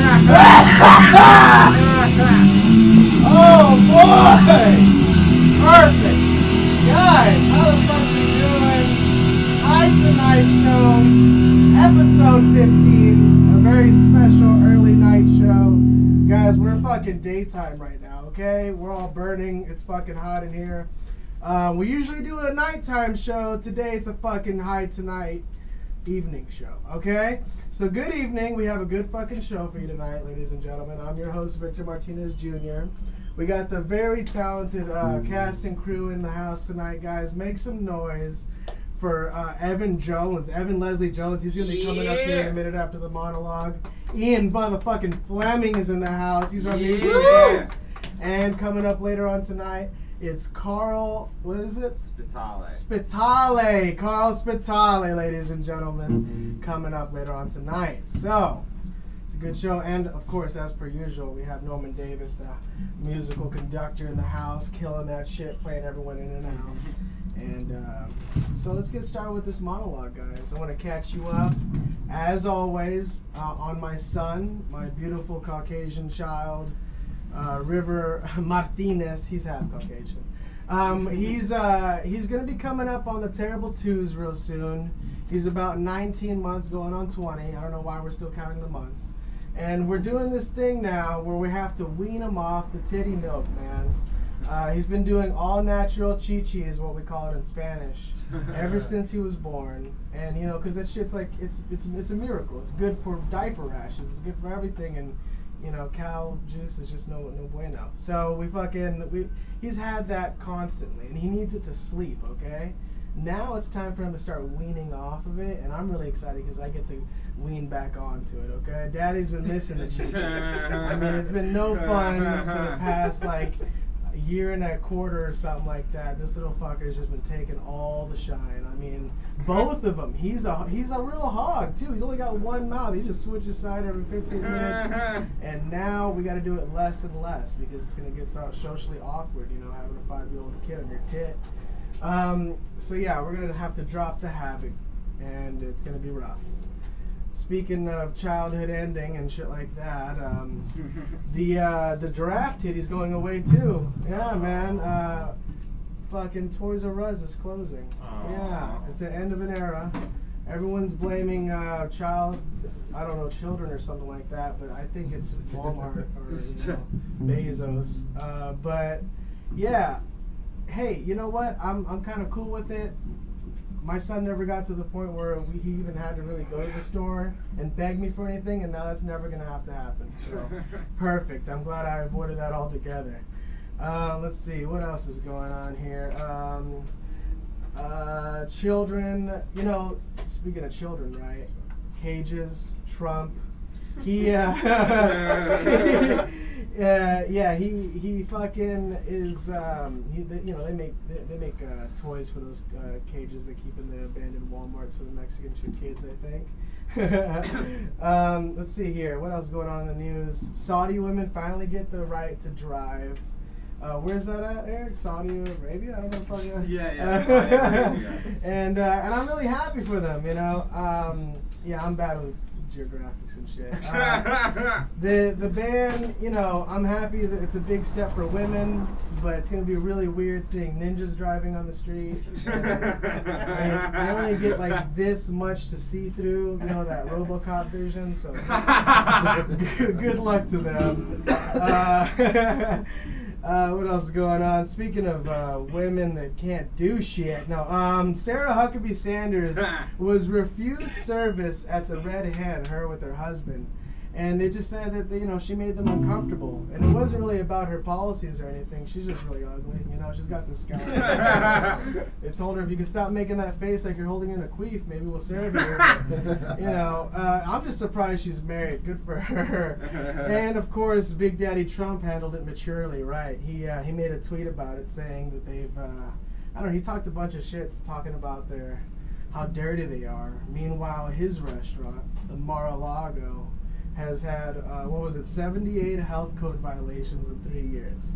Oh boy! Perfect! Guys, how the fuck you doing? Hi Tonight Show, episode 15, a very special early night show. Guys, we're fucking daytime right now, okay? We're all burning, it's fucking hot in here. We usually do a nighttime show. Today it's a fucking Hi Tonight evening show, okay? So good evening. We have a good fucking show for you tonight, ladies and gentlemen. I'm your host, Victor Martinez Jr. We got the very talented cast and crew in the house tonight, guys. Make some noise for Evan Leslie Jones. He's going to be coming up here in a minute after the monologue. Ian motherfucking Fleming is in the house. He's our music guest. And coming up later on tonight, it's Carl, what is it? Spitale. Carl Spitale, ladies and gentlemen, coming up later on tonight. So, it's a good show. And, of course, as per usual, we have Norman Davis, the musical conductor in the house, killing that shit, playing everyone in and out. And so let's get started with this monologue, guys. I want to catch you up, as always, on my son, my beautiful Caucasian child, River Martinez. He's half Caucasian. He's gonna be coming up on the Terrible Twos real soon. He's about 19 months, going on 20. I don't know why we're still counting the months. And we're doing this thing now where we have to wean him off the titty milk, man. He's been doing all natural chichi is what we call it in Spanish, ever since he was born. And you know, because that shit's like it's a miracle. It's good for diaper rashes. It's good for everything. And you know, cow juice is just no bueno. So he's had that constantly, and he needs it to sleep, okay? Now it's time for him to start weaning off of it, and I'm really excited because I get to wean back onto it, okay? Daddy's been missing the chichi. I mean, it's been no fun for the past, like, a year and a quarter or something like that. This little fucker's just been taking all the shine. I mean, both of them. He's a real hog too. He's only got one mouth. He just switches side every 15 minutes. And now we got to do it less and less because it's gonna get socially awkward. You know, having a 5-year-old kid on your tit. So yeah, we're gonna have to drop the havoc, and it's gonna be rough. Speaking of childhood ending and shit like that, the giraffe titty's going away too. Yeah, man. Fucking Toys R Us is closing. Aww. Yeah, it's the end of an era. Everyone's blaming children or something like that, but I think it's Walmart or Bezos. But yeah, hey, you know what? I'm kind of cool with it. My son never got to the point where he even had to really go to the store and beg me for anything, and now that's never going to have to happen. So, perfect. I'm glad I avoided that altogether. Let's see, what else is going on here? Children, you know, speaking of children, right? Cages, Trump. He fucking is. They make toys for those cages they keep in the abandoned WalMarts for the Mexican kids, I think. Let's see here. What else is going on in the news? Saudi women finally get the right to drive. Where's that at, Eric? Saudi Arabia? I don't know if I. Yeah. And I'm really happy for them. You know. I'm bad with geographics and shit. The ban, you know, I'm happy that it's a big step for women, but it's going to be really weird seeing ninjas driving on the street. And they only get like this much to see through, you know, that RoboCop vision, so good luck to them. What else is going on? Speaking of women that can't do shit. No, Sarah Huckabee Sanders was refused service at the Red Hen, her with her husband. And they just said that, you know, she made them uncomfortable. And it wasn't really about her policies or anything. She's just really ugly. You know, she's got this scowl. It told her, if you can stop making that face like you're holding in a queef, maybe we'll serve you. You know, I'm just surprised she's married. Good for her. And, of course, Big Daddy Trump handled it maturely, right? He made a tweet about it saying that they've, he talked a bunch of shits talking about how dirty they are. Meanwhile, his restaurant, the Mar-a-Lago, has had, 78 health code violations in 3 years.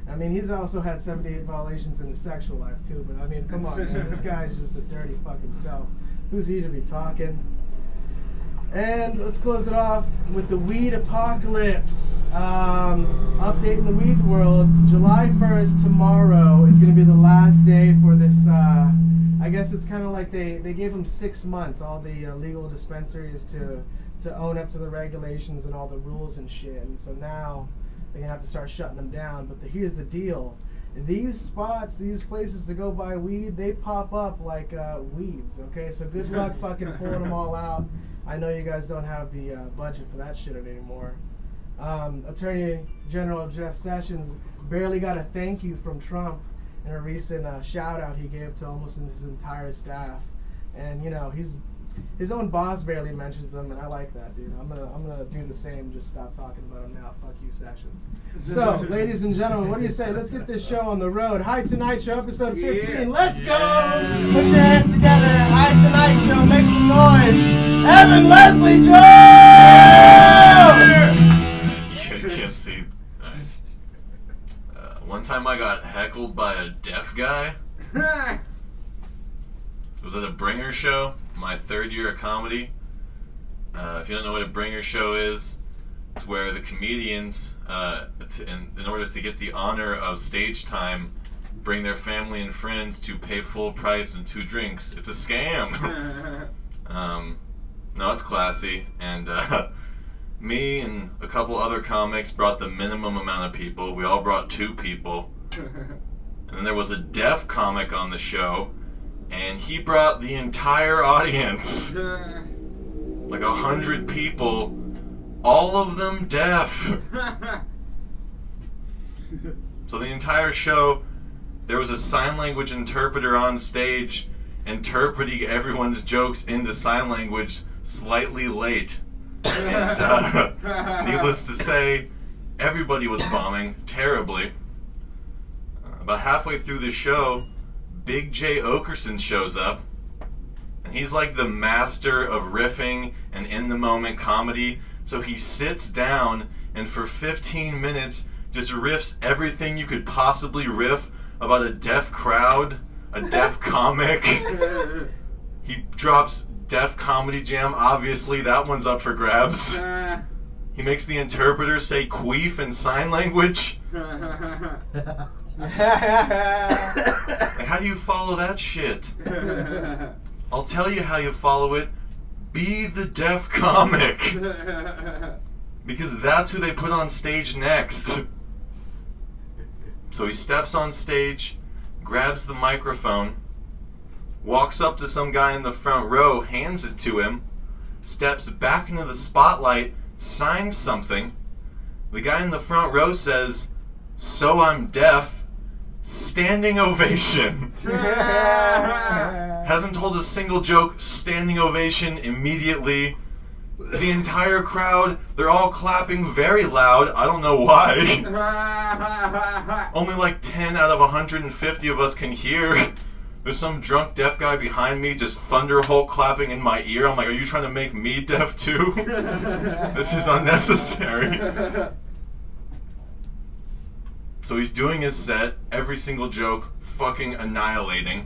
I mean, he's also had 78 violations in his sexual life, too. But, I mean, come on, man. This guy's just a dirty fucking self. Who's he to be talking? And let's close it off with the weed apocalypse. Update in the weed world. July 1st, tomorrow, is going to be the last day for this. I guess it's kind of like they gave them 6 months, all the legal dispensaries, to own up to the regulations and all the rules and shit. And so now they're going to have to start shutting them down. But here's the deal. These spots, these places to go buy weed, they pop up like weeds, okay? So good luck fucking pulling them all out. I know you guys don't have the budget for that shit anymore. Attorney General Jeff Sessions barely got a thank you from Trump in a recent shout out he gave to almost his entire staff. And you know, his own boss barely mentions him, and I like that, dude. I'm gonna do the same. Just stop talking about him now. Fuck you, Sessions. So, ladies and gentlemen, what do you say? Let's get this show on the road. Hi Tonight Show, episode 15. Yeah. Let's go! Put your hands together. Hi Tonight Show, make some noise. Evan Leslie Joe! You can't see. One time I got heckled by a deaf guy. It was at a bringer show, my third year of comedy. If you don't know what a bringer show is, it's where the comedians, in order to get the honor of stage time, bring their family and friends to pay full price and 2 drinks. It's a scam. No, it's classy. And me and a couple other comics brought the minimum amount of people. We all brought 2 people. And then there was a deaf comic on the show, and he brought the entire audience. Like 100 people, all of them deaf. So the entire show, there was a sign language interpreter on stage interpreting everyone's jokes into sign language slightly late. And needless to say, everybody was bombing terribly. About halfway through the show, Big J Okerson shows up, and he's like the master of riffing and in-the-moment comedy. So he sits down and for 15 minutes just riffs everything you could possibly riff about a deaf crowd, a deaf comic. He drops Def Comedy Jam, obviously that one's up for grabs. He makes the interpreter say queef in sign language. Like, how do you follow that shit? I'll tell you how you follow it. Be the deaf comic. Because that's who they put on stage next. So he steps on stage, grabs the microphone, walks up to some guy in the front row, hands it to him, steps back into the spotlight, signs something. The guy in the front row says, "So I'm deaf." Standing ovation. Hasn't told a single joke, standing ovation immediately. The entire crowd, they're all clapping very loud. I don't know why. Only like 10 out of 150 of us can hear. There's some drunk deaf guy behind me just thunderhole clapping in my ear. I'm like, are you trying to make me deaf too? This is unnecessary. So he's doing his set, every single joke, fucking annihilating.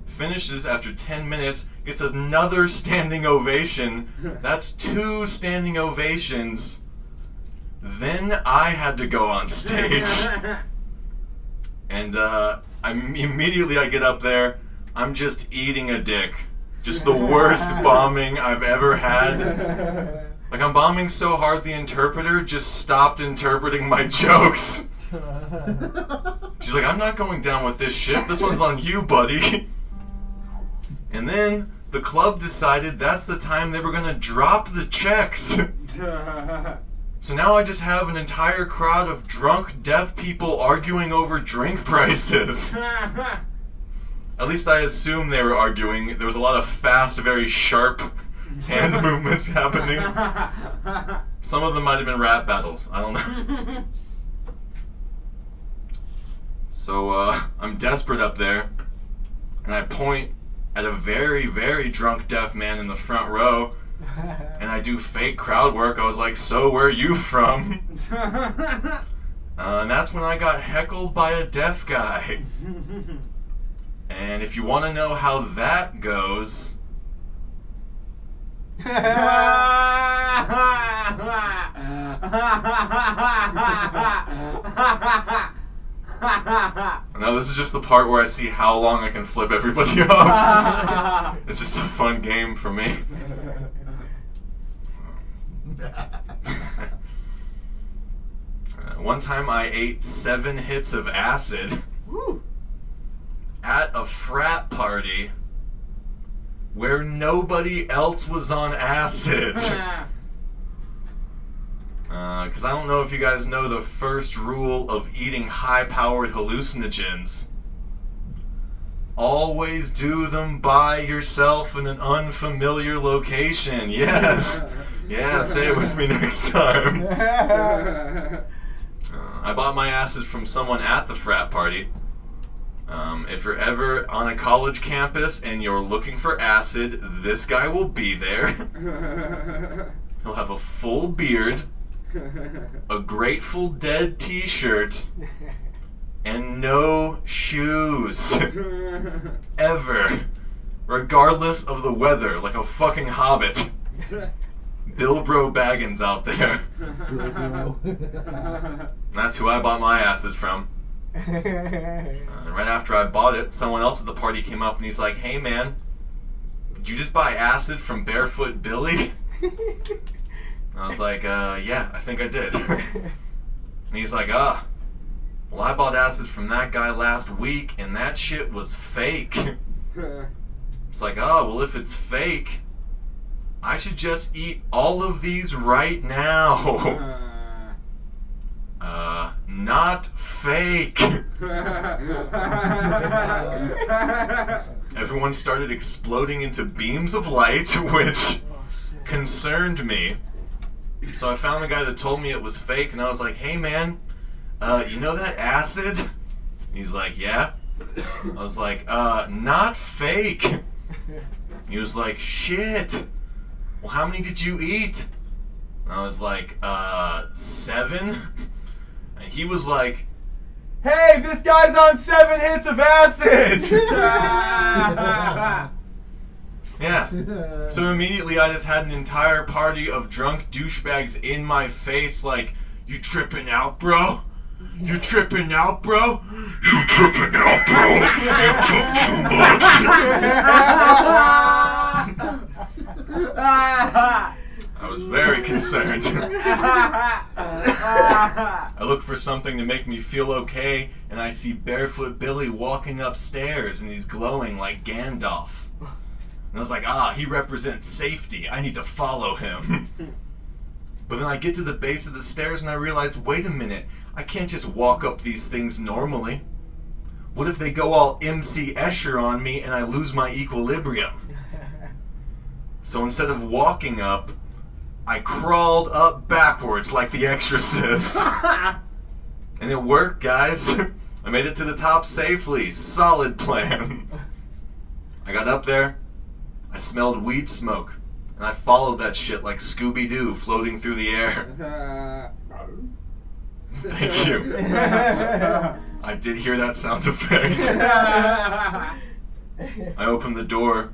Finishes after 10 minutes, gets another standing ovation. That's 2 standing ovations. Then I had to go on stage. And immediately I get up there, I'm just eating a dick. Just the worst bombing I've ever had. Like, I'm bombing so hard the interpreter just stopped interpreting my jokes. She's like, I'm not going down with this shit. This one's on you, buddy. And then the club decided that's the time they were going to drop the checks. So now I just have an entire crowd of drunk deaf people arguing over drink prices. At least I assume they were arguing. There was a lot of fast, very sharp hand movements happening. Some of them might have been rap battles. I don't know. So I'm desperate up there, and I point at a very, very drunk deaf man in the front row, and I do fake crowd work. I was like, "So where are you from?" And that's when I got heckled by a deaf guy. And if you want to know how that goes, Now this is just the part where I see how long I can flip everybody off. It's just a fun game for me. One time I ate 7 hits of acid at a frat party where nobody else was on acid. Because I don't know if you guys know the first rule of eating high-powered hallucinogens. Always do them by yourself in an unfamiliar location. Yes. Yeah, say it with me next time. I bought my acid from someone at the frat party. If you're ever on a college campus and you're looking for acid, this guy will be there. He'll have a full beard, a Grateful Dead t-shirt, and no shoes. Ever. Regardless of the weather, like a fucking hobbit. Bilbro Baggins out there. That's who I bought my acid from. Right after I bought it, someone else at the party came up and he's like, "Hey man, did you just buy acid from Barefoot Billy?" I was like, yeah, I think I did. And he's like, well, I bought acid from that guy last week and that shit was fake. It's like, well, if it's fake, I should just eat all of these right now. Not fake. Everyone started exploding into beams of light, which concerned me. So I found the guy that told me it was fake, and I was like, "Hey man, you know that acid?" He's like, "Yeah." I was like, not fake. He was like, "Shit. Well, how many did you eat?" And I was like, 7. And he was like, "Hey, this guy's on 7 hits of acid!" Yeah. So immediately I just had an entire party of drunk douchebags in my face like, "You tripping out, bro? You tripping out, bro? You tripping out, bro? You took too much." I was very concerned. I look for something to make me feel okay, and I see Barefoot Billy walking upstairs, and he's glowing like Gandalf. And I was like, he represents safety. I need to follow him. But then I get to the base of the stairs, and I realized, wait a minute, I can't just walk up these things normally. What if they go all MC Escher on me, and I lose my equilibrium? So instead of walking up, I crawled up backwards like the Exorcist. And it worked, guys. I made it to the top safely. Solid plan. I got up there. I smelled weed smoke. And I followed that shit like Scooby-Doo floating through the air. Thank you. I did hear that sound effect. I opened the door.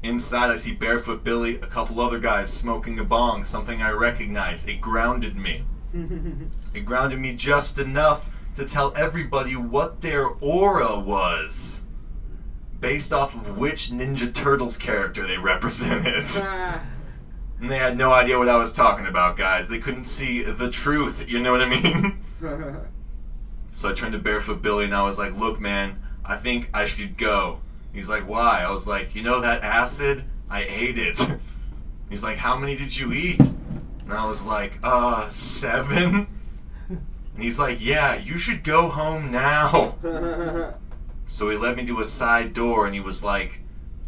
Inside, I see Barefoot Billy, a couple other guys smoking a bong, something I recognize. It grounded me. It grounded me just enough to tell everybody what their aura was, based off of which Ninja Turtles character they represented. And they had no idea what I was talking about, guys. They couldn't see the truth, you know what I mean? So I turned to Barefoot Billy and I was like, "Look, man, I think I should go." He's like, "Why?" I was like, "You know that acid? I ate it." He's like, "How many did you eat?" And I was like, 7. And he's like, "Yeah, you should go home now." So he led me to a side door and he was like,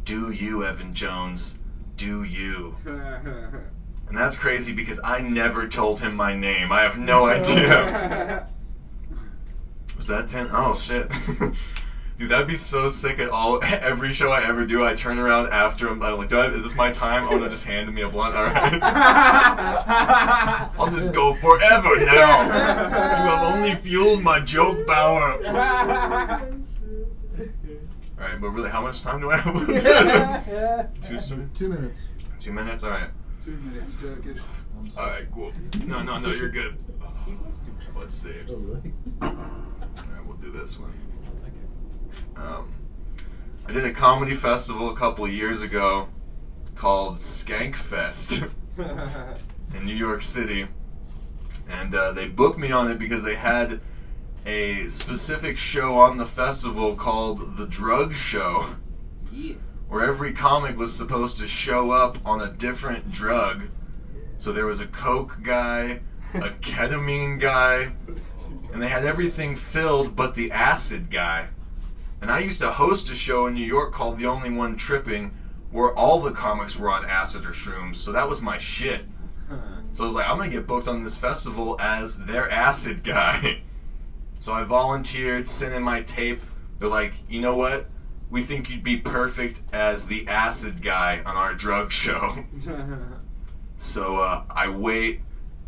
"Do you, Evan Jones, do you." And that's crazy because I never told him my name. I have no idea. Was that 10? Oh, shit. Dude, that'd be so sick at every show I ever do. I turn around after him. I'm like, is this my time? Oh, no, just handed me a blunt. All right. I'll just go forever now. You have only fueled my joke power. All right, but really, how much time do I have? 2 minutes. 2 minutes? Alright. 2 minutes Turkish. Alright, cool. No, you're good. Let's see. Alright, we'll do this one. I did a comedy festival a couple of years ago called Skankfest in New York City. And they booked me on it because they had a specific show on the festival called The Drug Show. Yeah. Where every comic was supposed to show up on a different drug. So there was a coke guy, a ketamine guy, and they had everything filled but the acid guy. And I used to host a show in New York called The Only One Tripping, where all the comics were on acid or shrooms, so that was my shit. So I was like, I'm gonna get booked on this festival as their acid guy. So I volunteered, sent in my tape. They're like, you know what? We think you'd be perfect as the acid guy on our drug show. So I wait.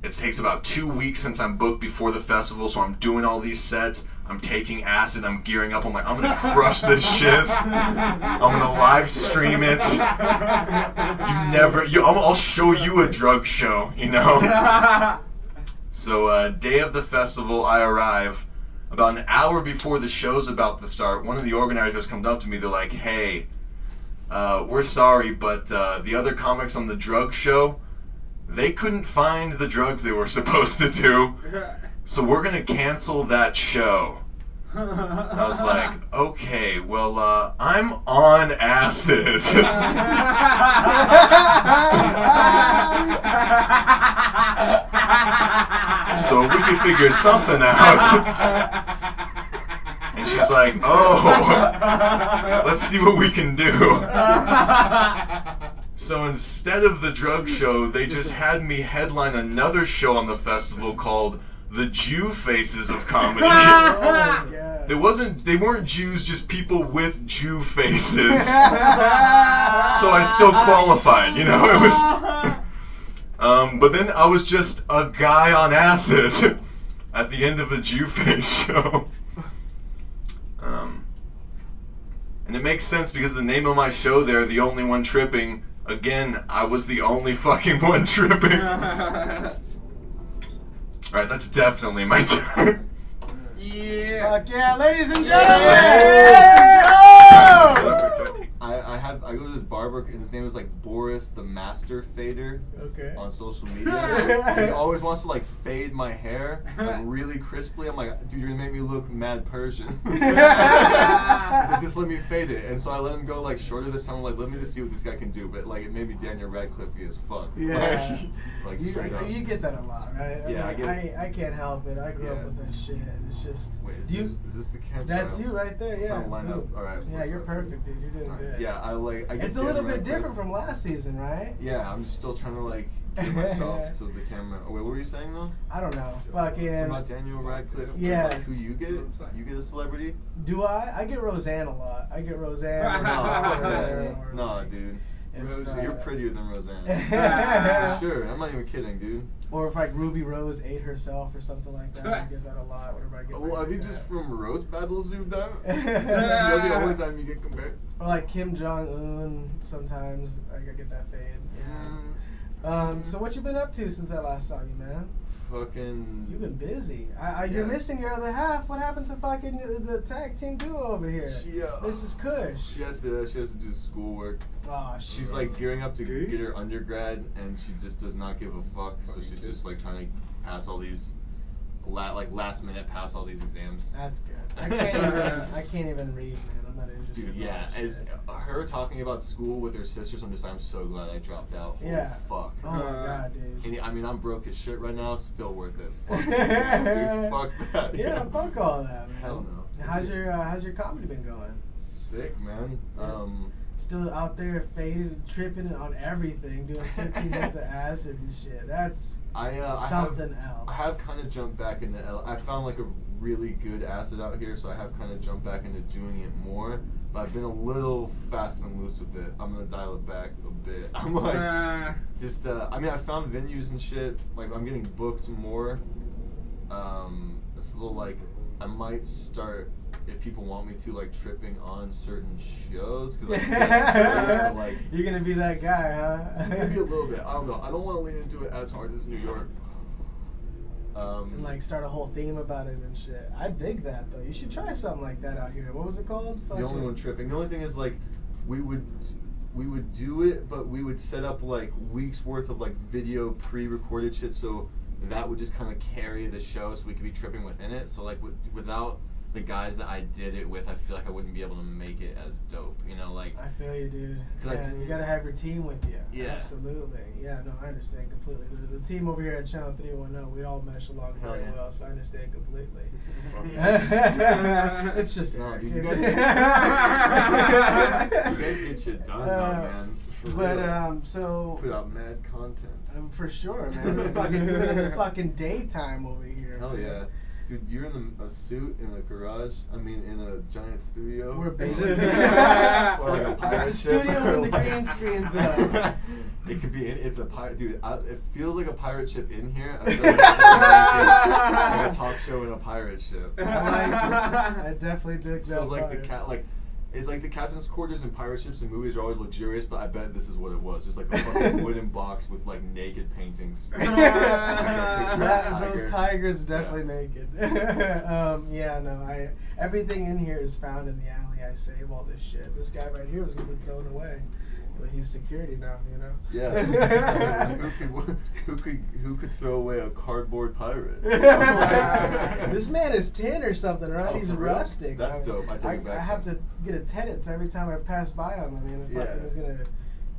It takes about 2 weeks since I'm booked before the festival, so I'm doing all these sets. I'm taking acid. I'm gearing up. I'm like, I'm gonna crush this shit. I'm gonna live stream it. I'll show you a drug show, you know. So day of the festival, I arrive. About an hour before the show's about to start, one of the organizers comes up to me. They're like, "Hey, we're sorry, but the other comics on the drug show, they couldn't find the drugs they were supposed to do, so we're gonna cancel that show." I was like, okay, well, I'm on acid. So we could figure something out. And she's like, oh, let's see what we can do. So instead of the drug show, they just had me headline another show on the festival called The Jew Faces of Comedy. Oh my God. They weren't Jews, just people with Jew faces. So I still qualified, you know, it was... but then I was just a guy on acid at the end of a Jew face show. And it makes sense because the name of my show there, The Only One Tripping, again, I was the only fucking one tripping. Alright, that's definitely my time. Yeah. Fuck yeah, ladies and gentlemen! I go to this barber and his name is like Boris the Master Fader Okay. on social media. And he always wants to like fade my hair like really crisply. I'm like, dude, you're gonna make me look mad Persian. He's like, just let me fade it. And so I let him go like shorter this time. I'm like, let me just see what this guy can do. But like it made me Daniel Radcliffe-y as fuck. Yeah. Like You, straight up. you get that a lot, right? Yeah, I get I can't help it. I grew up Yeah. with that shit. It's just... Wait, is is this the camera? That's you right there, yeah. Trying to line up. Boom. All right. Yeah, what's you're up? perfect, dude. You're doing Nice. good. Yeah, I get It's a little Daniel bit Radcliffe. different from last season, right? Yeah, I'm still trying to like get myself to the camera. Oh, wait, what were you saying though? I don't know. Something Fucking... about Daniel Radcliffe. Yeah. Like who you get? You get a celebrity? Do I? I get Roseanne a lot. I get Roseanne. No, fuck or- that. or, No, like, dude. if, You're prettier than Roseanne. For sure. I'm not even kidding, dude. Or if like Ruby Rose ate herself or something like that. I get that a lot. Whenever I get Well, like I mean, that. just from roast battles you've done. You're the only time you get compared. Or like Kim Jong Un. Sometimes I get that fade. Yeah. So what you been up to since I last saw you, man? Fucking. You've been busy. You're Yeah. missing your other half. What happened to fucking the tag team duo over here? She, This is Kush. She has to do schoolwork. Oh shit. She's like gearing up to get her undergrad, and she just does not give a fuck. So she's just like trying to pass all these, last minute pass all these exams. That's good. I can't even read, man. I'm not interested. Dude, in yeah, that as shit. her talking about school with her sisters, I'm so glad I dropped out. Yeah. Holy fuck. Oh my god, dude. And I mean, I'm broke as shit right now. Still worth it. Fuck this, dude. Fuck that. Yeah, fuck all that, man. Hell no. How's your comedy been going? Sick, man. Yeah. Still out there faded, tripping on everything, doing 15 minutes of acid and shit. That's something else. I have kind of jumped back into I found like a really good acid out here, so I have kind of jumped back into doing it more. But I've been a little fast and loose with it. I'm gonna dial it back a bit. I'm like, I mean, I found venues and shit. Like, I'm getting booked more. It's a little like, I might start if people want me to, like, tripping on certain shows. Cause, like, like, you're gonna be that guy, huh? maybe a little bit. I don't know. I don't want to lean into it as hard as New York. And like start a whole theme about it and shit. I dig that though. You should try something like that out here. What was it called? The only one tripping. The only thing is, like, we would do it, but we would set up like weeks worth of like video pre-recorded shit, so that would just kind of carry the show, so we could be tripping within it. So like without the guys that I did it with, I feel like I wouldn't be able to make it as dope. You know, like. I feel you, dude. Yeah, you gotta have your team with you. Yeah. Absolutely. Yeah, no, I understand completely. The team over here at Channel 310, we all mesh along very well, so I understand completely. It's just Eric. You guys get shit done, though, man. But so put out mad content. For sure, man. We're in the fucking daytime over here. Hell yeah. Dude, you're in a suit in a garage. I mean, in a giant studio. We're big. Or like a pirate it's a ship. studio when the green screen's up. It could be. It's a pirate, dude. It feels like a pirate ship in here. I feel like a talk show in a pirate ship. I like it. I definitely dig It that. feels like it's like the captain's quarters in pirate ships and movies are always luxurious, but I bet this is what it was. Just like a fucking wooden box with like naked paintings. Those tigers definitely naked. Yeah, no, everything in here is found in the alley. I save all this shit. This guy right here was gonna be thrown away, but he's security now, you know. Yeah. Who could throw away a cardboard pirate? This man is tin or something, right? Oh, He's for real? rustic. That's dope. I take it back. I have to get a tenants every time I pass by him. I mean, if fucking is gonna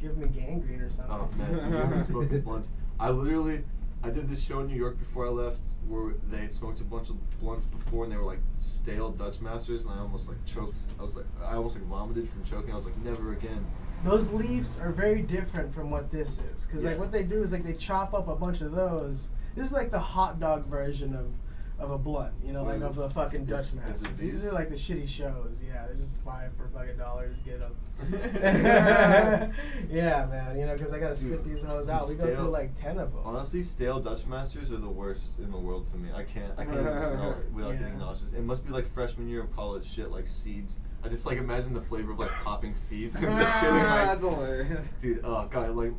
give me gangrene or something. Oh man, dude, I've been smoking blunts. I did this show in New York before I left where they had smoked a bunch of blunts before and they were like stale Dutch Masters, and I almost like choked. I almost like vomited from choking. I was like, never again. Those leaves are very different from what this is, because like what they do is like they chop up a bunch of those. This is like the hot dog version of a blunt, you know, like of the fucking Dutch Masters. These are like the shitty shows. Yeah, they're just $5 for fucking dollars. Get them. Yeah, man. You know, because I gotta spit these hoes out. We go through like 10 of them. Honestly, stale Dutch Masters are the worst in the world to me. I can't even smell it without getting nauseous. It must be like freshman year of college shit, like seeds. I just like imagine the flavor of like popping seeds and the shit. Like, that's hilarious. Dude, God, like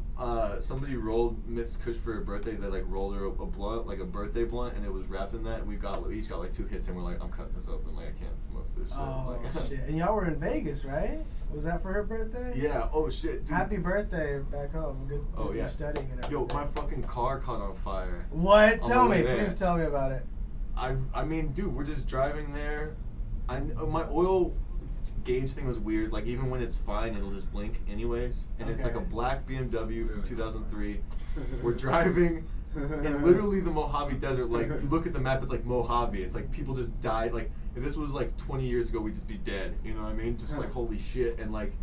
somebody rolled Miss Kush for her birthday. They like rolled her a blunt, like a birthday blunt, and it was wrapped in that. And we each got like 2 hits, and we're like, I'm cutting this open. Like I can't smoke this shit. Oh like, shit! And y'all were in Vegas, right? Was that for her birthday? Yeah. Oh shit. Dude. Happy birthday back home. Good. Oh yeah. Studying and everything. Yo, my fucking car caught on fire. What? Tell me. Please tell me about it. I mean, dude, we're just driving there. My oil gauge thing was weird. Like even when it's fine, it'll just blink anyways. And it's like a black BMW from 2003. We're driving in literally the Mojave Desert. Like you look at the map, it's like Mojave. It's like people just died. Like if this was like 20 years ago, we'd just be dead. You know what I mean? Just like holy shit. And like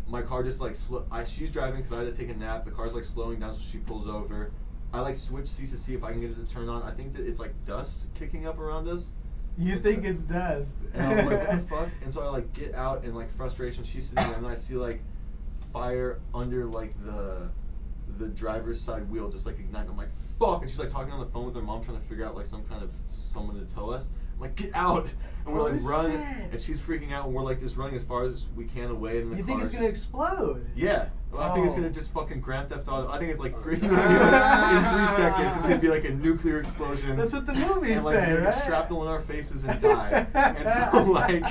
my car just like she's driving because I had to take a nap. The car's like slowing down, so she pulls over. I like switch seats to see if I can get it to turn on. I think that it's like dust kicking up around us. You think it's dust? And I'm like, what the fuck? And so I like get out in like frustration. She's sitting there, and I see like fire under like the driver's side wheel, just like igniting. I'm like, fuck! And she's like talking on the phone with her mom, trying to figure out like someone to tow us. I'm like, get out! And we're like running, and she's freaking out, and we're like just running as far as we can away. And you think it's gonna explode? Yeah. Well, I think it's gonna just fucking Grand Theft Auto. I think it's like, you know, in 3 seconds it's gonna be like a nuclear explosion. That's what the movies and, like, say, we're right? Get shrapnel in our faces and die. And so like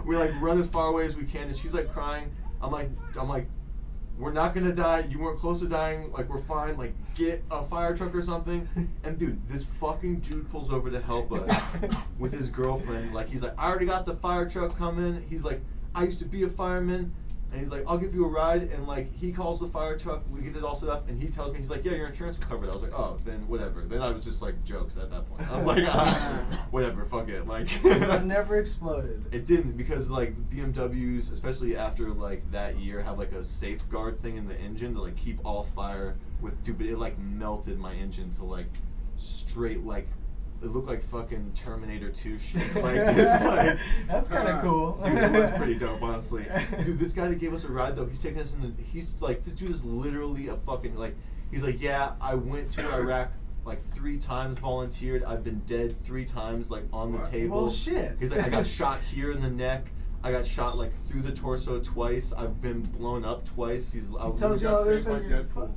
we like run as far away as we can, and she's like crying. I'm like, we're not gonna die. You weren't close to dying. Like we're fine. Like get a fire truck or something. And dude, this fucking dude pulls over to help us with his girlfriend. Like he's like, I already got the fire truck coming. He's like, I used to be a fireman. And he's like, I'll give you a ride. And like he calls the fire truck. We get it all set up. And he tells me, he's like, yeah, your insurance will cover it. I was like, oh, then whatever. Then I was just like jokes at that point. I was like, whatever, fuck it. Like so it never exploded. It didn't, because like BMWs, especially after like that year, have like a safeguard thing in the engine to like keep all fire with. Dude, but it like melted my engine to like straight like. It looked like fucking Terminator 2 shit. Like, just like... That's kind of cool. Dude, it was pretty dope, honestly. Dude, this guy that gave us a ride, though, he's taking us in the... He's like, this dude is literally a fucking, like... He's like, yeah, I went to Iraq like 3 times volunteered. I've been dead 3 times, like on the table. Well, shit. He's like, I got shot here in the neck. I got shot like through the torso twice. I've been blown up twice. He tells you all this like in your Deadpool.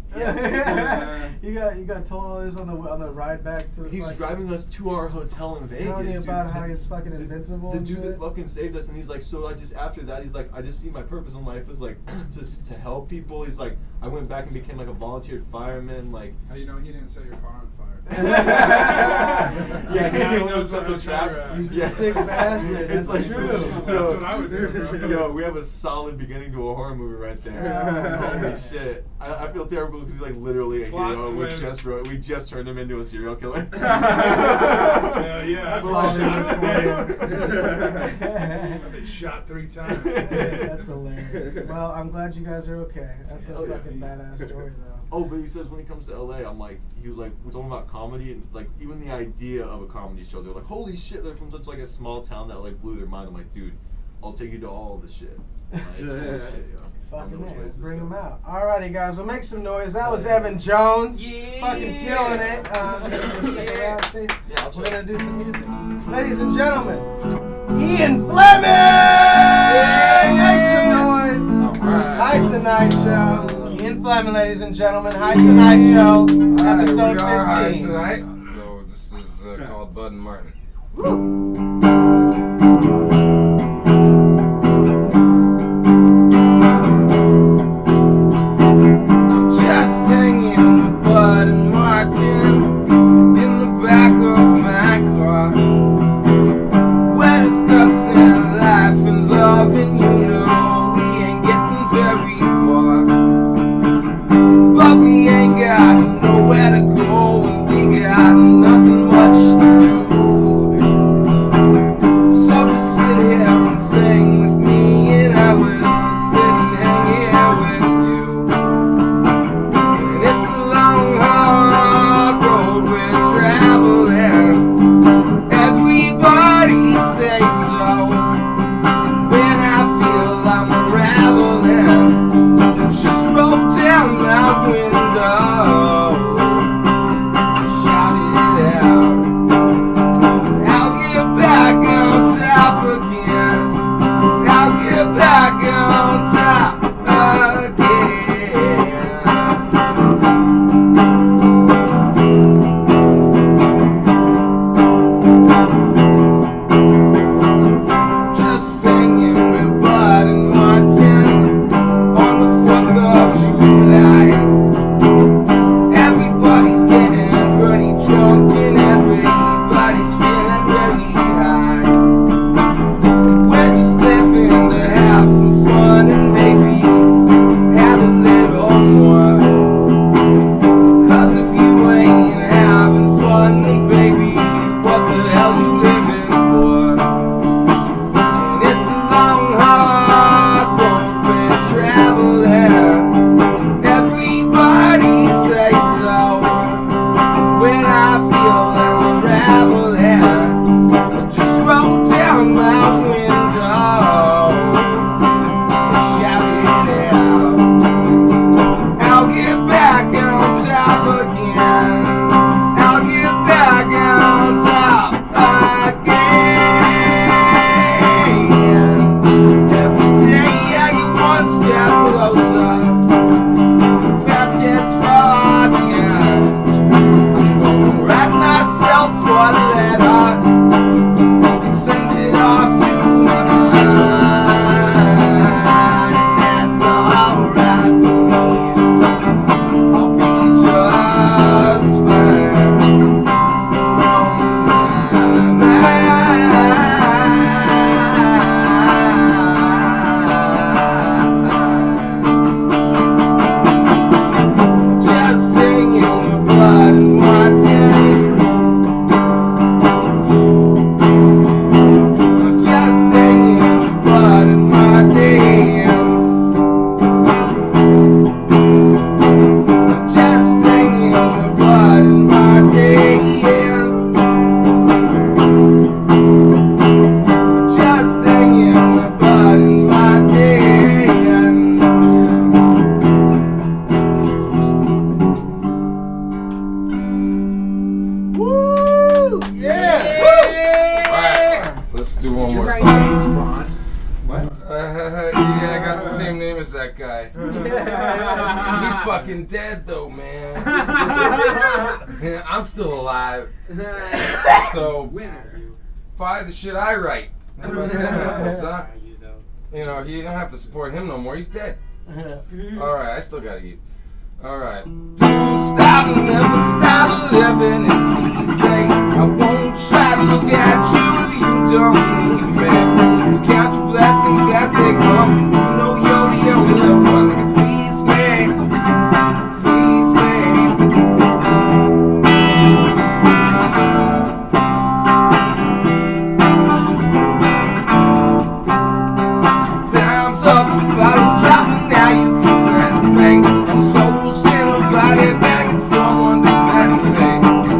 you got told all this on the ride back to the. He's driving us to our hotel in Vegas. Telling you dude. about how he's fucking invincible. The and dude shit. that fucking saved us, and he's like, so I just after that, he's like, I just see my purpose in life is like just to help people. He's like, I went back and became like a volunteered fireman. Like, How you know he didn't set your car on fire? yeah, Now he he knows knows how on to the trap. terrorize. He's Yeah. a sick bastard. It's That's like true. That's what I would do, bro. Yo, we have a solid beginning to a horror movie right there. Yeah. Holy shit! I feel terrible because he's like literally a Plot hero. twist. We just turned him into a serial killer. Yeah, yeah. That's I've all been shot 3 times. That's hilarious. Well, I'm glad you guys are okay. That's a Oh, yeah. fucking badass story, though. Oh, but he says when he comes to LA, he was like, we're talking about comedy and like even the idea of a comedy show. They're like, holy shit, they're from such like a small town that like blew their mind. I'm like, dude, I'll take you to all of the shit. Like, holy shit, yo. Fucking Those A, places, bring yo. them out. Alrighty, guys, we'll make some noise. That was Evan Jones. Yeah. Fucking killing it. Stick around, Steve. Yeah, I'll We're check. gonna do some music. Ladies and gentlemen, Ian Fleming! Make some noise. Alright. Hi Tonight Show. Ian Fleming, ladies and gentlemen. Hi Tonight Show. Episode we are high 15. tonight. So this is called Bud and Martin. I'm just hanging with Bud and Martin in the back of my car. We're discussing life and love, and you know we ain't getting very far. But we ain't got nowhere to go, and we got nothing much to do. So just sit here and sing with me, and I will sit and hang here with you. And it's a long, hard road we're traveling. Everybody say so. When I feel I'm unraveling, just roll down my window, shout it out. I'll get back on top again. I'll get back on top again. Just singing with Bud and Martin on the 4th of July. Everybody's getting pretty drunk and everybody's feeling really high. We're just living to have some fun and maybe have a little more. 'Cause if you ain't having fun, then baby, what the hell you living for? And it's a long, hard road we're traveling. Everybody say so. When I feel I'm unraveling, just roll down my window, shout it out. I'll get back on top again. I'll get back on top again. Every day I get one step closer. Fast gets far again. I'm gonna write myself for a letter and send it off to my mind. And that's alright with me. I'll be just fine on my mind. Just singing with Bud and Martin do one Did you more write song. James Bond? What? Yeah, I got the same name as that guy. He's fucking dead though, man. Yeah, I'm still alive. So Winner. buy the shit I write. How about them apples, huh? You know, you don't have to support him no more. He's dead. All right, I still gotta eat. All right. Don't stop, never stop living. It's easy. I won't try to look at you if you don't need me. So count your blessings as they come. You know you're the only one that can please me. Please me. Time's up, bottle dropping, now you can cleanse me. My soul's in a body bag and someone defend me.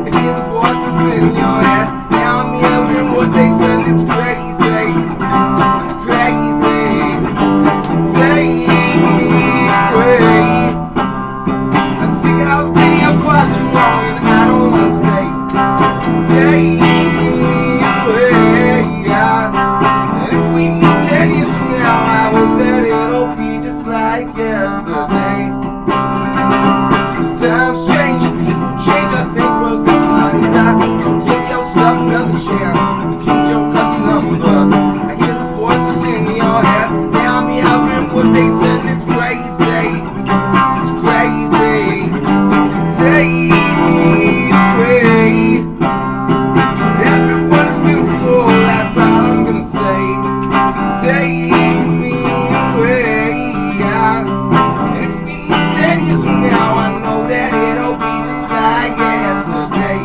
I hear the voices in your head, now I'm hearing what they said. It's crazy, it's crazy. So take me away. I think I've been here far too long and I don't wanna stay. Take me away, yeah. And if we meet 10 years from now, I will bet it'll be just like yesterday. 'Cause times change, people change, I think we're gonna die. Give yourself another chance to teach your lucky number. I hear the voices in your head, now I'm hearing what they said, and it's crazy. It's crazy. So take me away. Everyone is beautiful, that's all I'm gonna say. Take me away, yeah. And if we meet 10 years from now, I know that it'll be just like yesterday.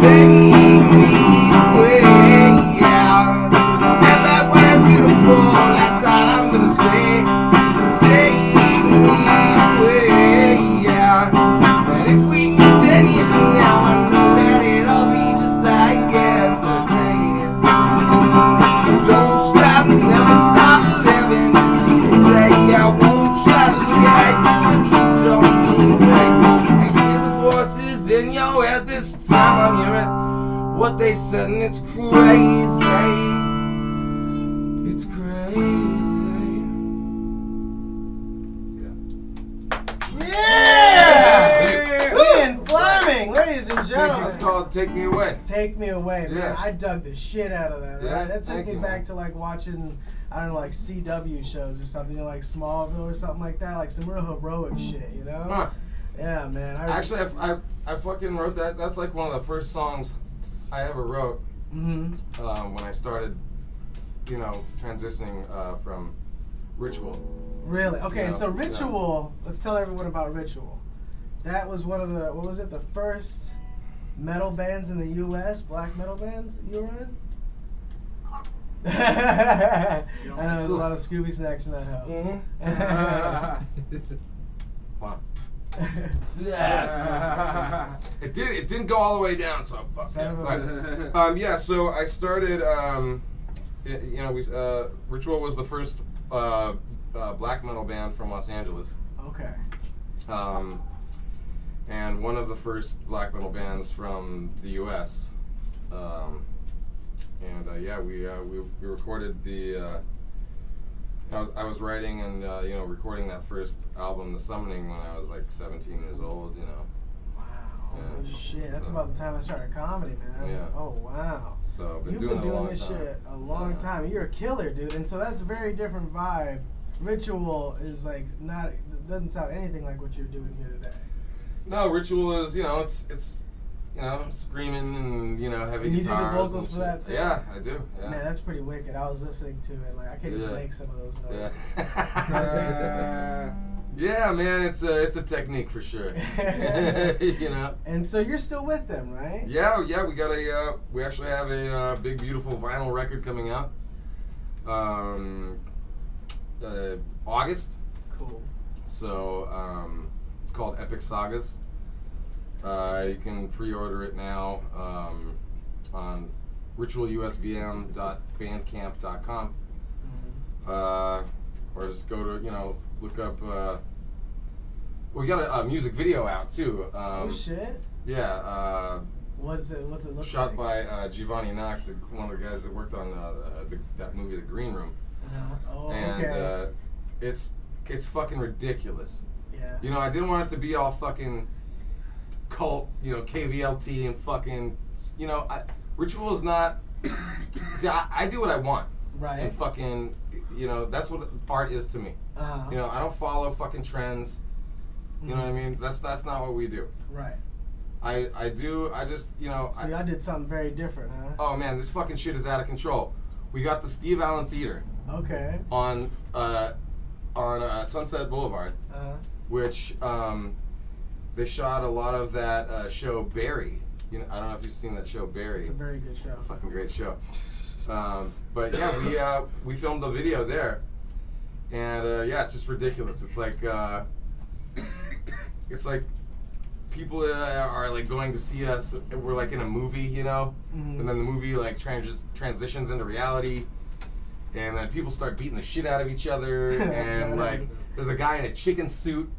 Take me away, yeah. And that word's beautiful, that's all I'm gonna say. Take me away, yeah. And if we meet 10 years from now, I know that it'll be just like yesterday. So don't stop, never stop living. It's easy to say, I won't try to look at you if you don't need me. I hear the voices in your head this time, I'm hearing what they said, and it's crazy. It's crazy. Yeah! Ian Fleming, ladies and It's gentlemen. called Take Me Away. Take me away, man. Yeah. I dug the shit out of that. Yeah, Right? That took thank me you, back man. to like watching, I don't know, like CW shows or something, you know, like Smallville or something like that, like some real heroic shit, you know? Huh. Yeah, man. Actually, I fucking wrote that. That's like one of the first songs I ever wrote Mm-hmm. when I started, you know, transitioning from Ritual. Really? Okay, Yeah, and so yeah. Ritual, let's tell everyone about Ritual. That was one of the, what was it, the first metal bands in the U.S., black metal bands you were in? I know there's a lot of Scooby snacks in that hoe. Mm-hmm. Wow. It didn't go all the way down, so fuck Son of a yeah. bitch. Yeah, so I started. You know, Ritual was the first black metal band from Los Angeles. Okay. And one of the first black metal bands from the U.S. Yeah, we recorded the. I was writing and you know, recording that first album, The Summoning, when I was like 17 years old. You know. Wow. Holy Yeah. shit. That's So- about the time I started comedy, man. Yeah. Oh, wow. So You've doing been it a doing long this time. shit a long Yeah. time. You're a killer, dude. And so that's a very different vibe. Ritual is like not, it doesn't sound anything like what you're doing here today. No, Ritual is, you know, it's you know, screaming and, you know, heavy And you do the guitars vocals and for that, shit. too? Yeah, I do. Yeah. Man, that's pretty wicked. I was listening to it. Like, I can't even Yeah. make some of those noises. Yeah. Yeah, man, it's a technique for sure. You know. And so you're still with them, right? Yeah, we got we actually have a big, beautiful vinyl record coming out. August. Cool. So it's called Epic Sagas. You can pre-order it now on ritualusbm.bandcamp.com. Or just go to, look up. We got a music video out too. Oh shit! Yeah. What's it look Shot like? by Giovanni Knox, one of the guys that worked on that movie, The Green Room. Oh, And okay. it's fucking ridiculous. Yeah. I didn't want it to be all fucking cult, KVLT and fucking, Ritual is not. See, I do what I want. Right. And fucking, that's what art is to me. I don't follow fucking trends. You know what I mean? That's not what we do. Right. I just, So y'all did something very different, huh? oh man, this fucking shit is out of control. We got the Steve Allen Theater Okay. on Sunset Boulevard, which they shot a lot of that show Barry. I don't know if you've seen that show Barry. It's a very good show. Fucking great show. But yeah, we filmed the video there, and yeah, it's just ridiculous. It's like people are like going to see us. We're like in a movie, and then the movie like transitions into reality, and then people start beating the shit out of each other, and like there's a guy in a chicken suit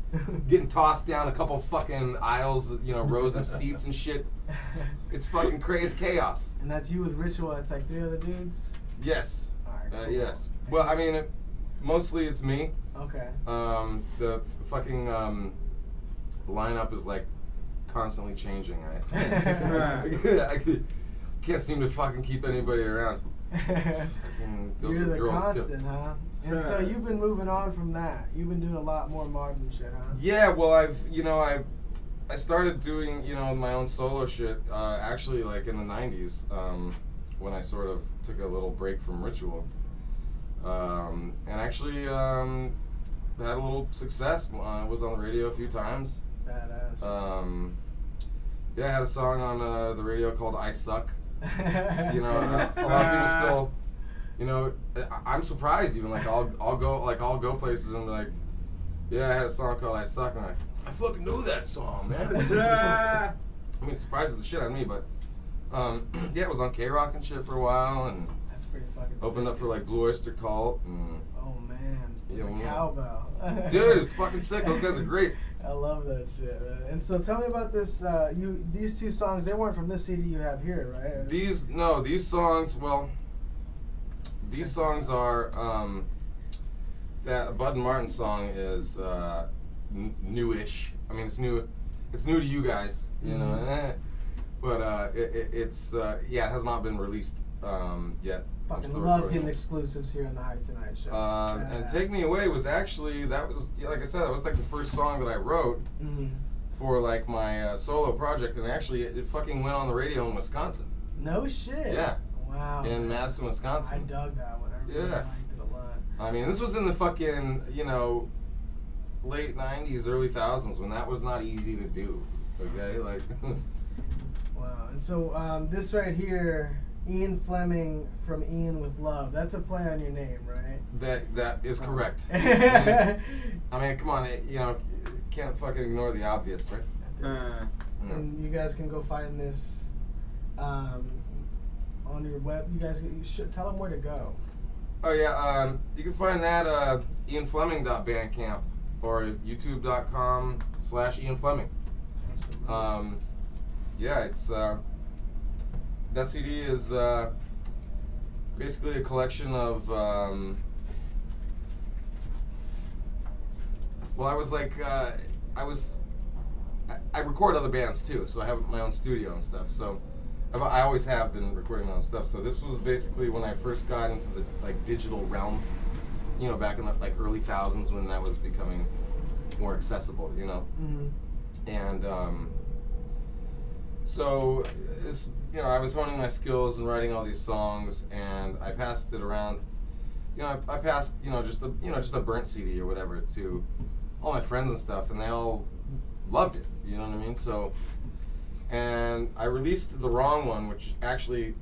getting tossed down a couple fucking aisles, rows of seats and shit. It's fucking crazy. It's chaos. And that's you with Ritual. It's like 3 other dudes. Yes. Alright. Cool. Yes. Well, I mean, mostly it's me. Okay. The fucking lineup is like constantly changing. I can't seem to fucking keep anybody around. Goes You're with the girls, constant, too. huh? And so you've been moving on from that. You've been doing a lot more modern shit, huh? Yeah, well, I started doing, my own solo shit, actually, like, in the 90s, when I sort of took a little break from Ritual. And actually, had a little success. I was on the radio a few times. Badass. Yeah, I had a song on the radio called I Suck. A lot of people still... I'm surprised even. Like I'll go places and be like, yeah, I had a song called I Suck, and I fucking know that song, man. I mean, it surprises the shit out of me, but yeah, it was on K-Rock and shit for a while, and That's pretty fucking opened sick. up for like Blue Oyster Cult, and Oh man, Yeah, the man. cowbell. dude, it's fucking sick. Those guys are great. I love that shit, man. And so tell me about this. These 2 songs. They weren't from this CD you have here, right? These songs. Well, these songs are that Bud and Martin song is newish. I mean, it's new to you guys, but it's it has not been released yet. I'm Fucking still love recording getting it. exclusives here in the High Tonight Show. And Take Me Away was actually, like I said, that was like the first song that I wrote for like my solo project, and actually it fucking went on the radio in Wisconsin. No shit. Yeah. Wow. In Madison, Wisconsin. I dug that one. I really Yeah. liked it a lot. I mean, this was in the fucking, late 90s, early 2000s, when that was not easy to do, okay? Like, Wow. And so this right here, Ian Fleming from Ian with Love. That's a play on your name, right? that is correct. I mean, come on, can't fucking ignore the obvious, right? No. And you guys can go find this on your web. You should tell them where to go. Oh yeah, you can find that ianfleming.bandcamp or youtube.com/Ian Fleming. Absolutely. Yeah, it's that CD is basically a collection of well, I record other bands too, so I have my own studio and stuff. So I always have been recording my own stuff. So this was basically when I first got into the like digital realm, back in the like early thousands when that was becoming more accessible, and so it's, I was honing my skills and writing all these songs, and I passed it around. I passed just a burnt CD or whatever to all my friends and stuff, and they all loved it. You know what I mean? So. And I released the wrong one, which actually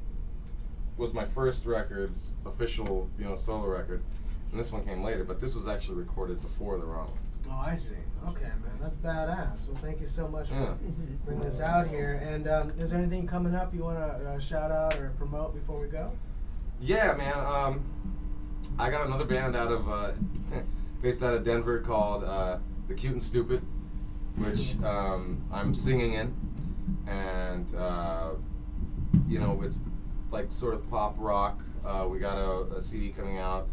was my first record, official, solo record. And this one came later, but this was actually recorded before the wrong one. Oh, I see. Okay, man, that's badass. Well, thank you so much Yeah. for bringing this out here. And is there anything coming up you want to shout out or promote before we go? Yeah, man. I got another band out of based out of Denver called The Cute and Stupid, which I'm singing in, and it's like sort of pop rock. We got a CD coming out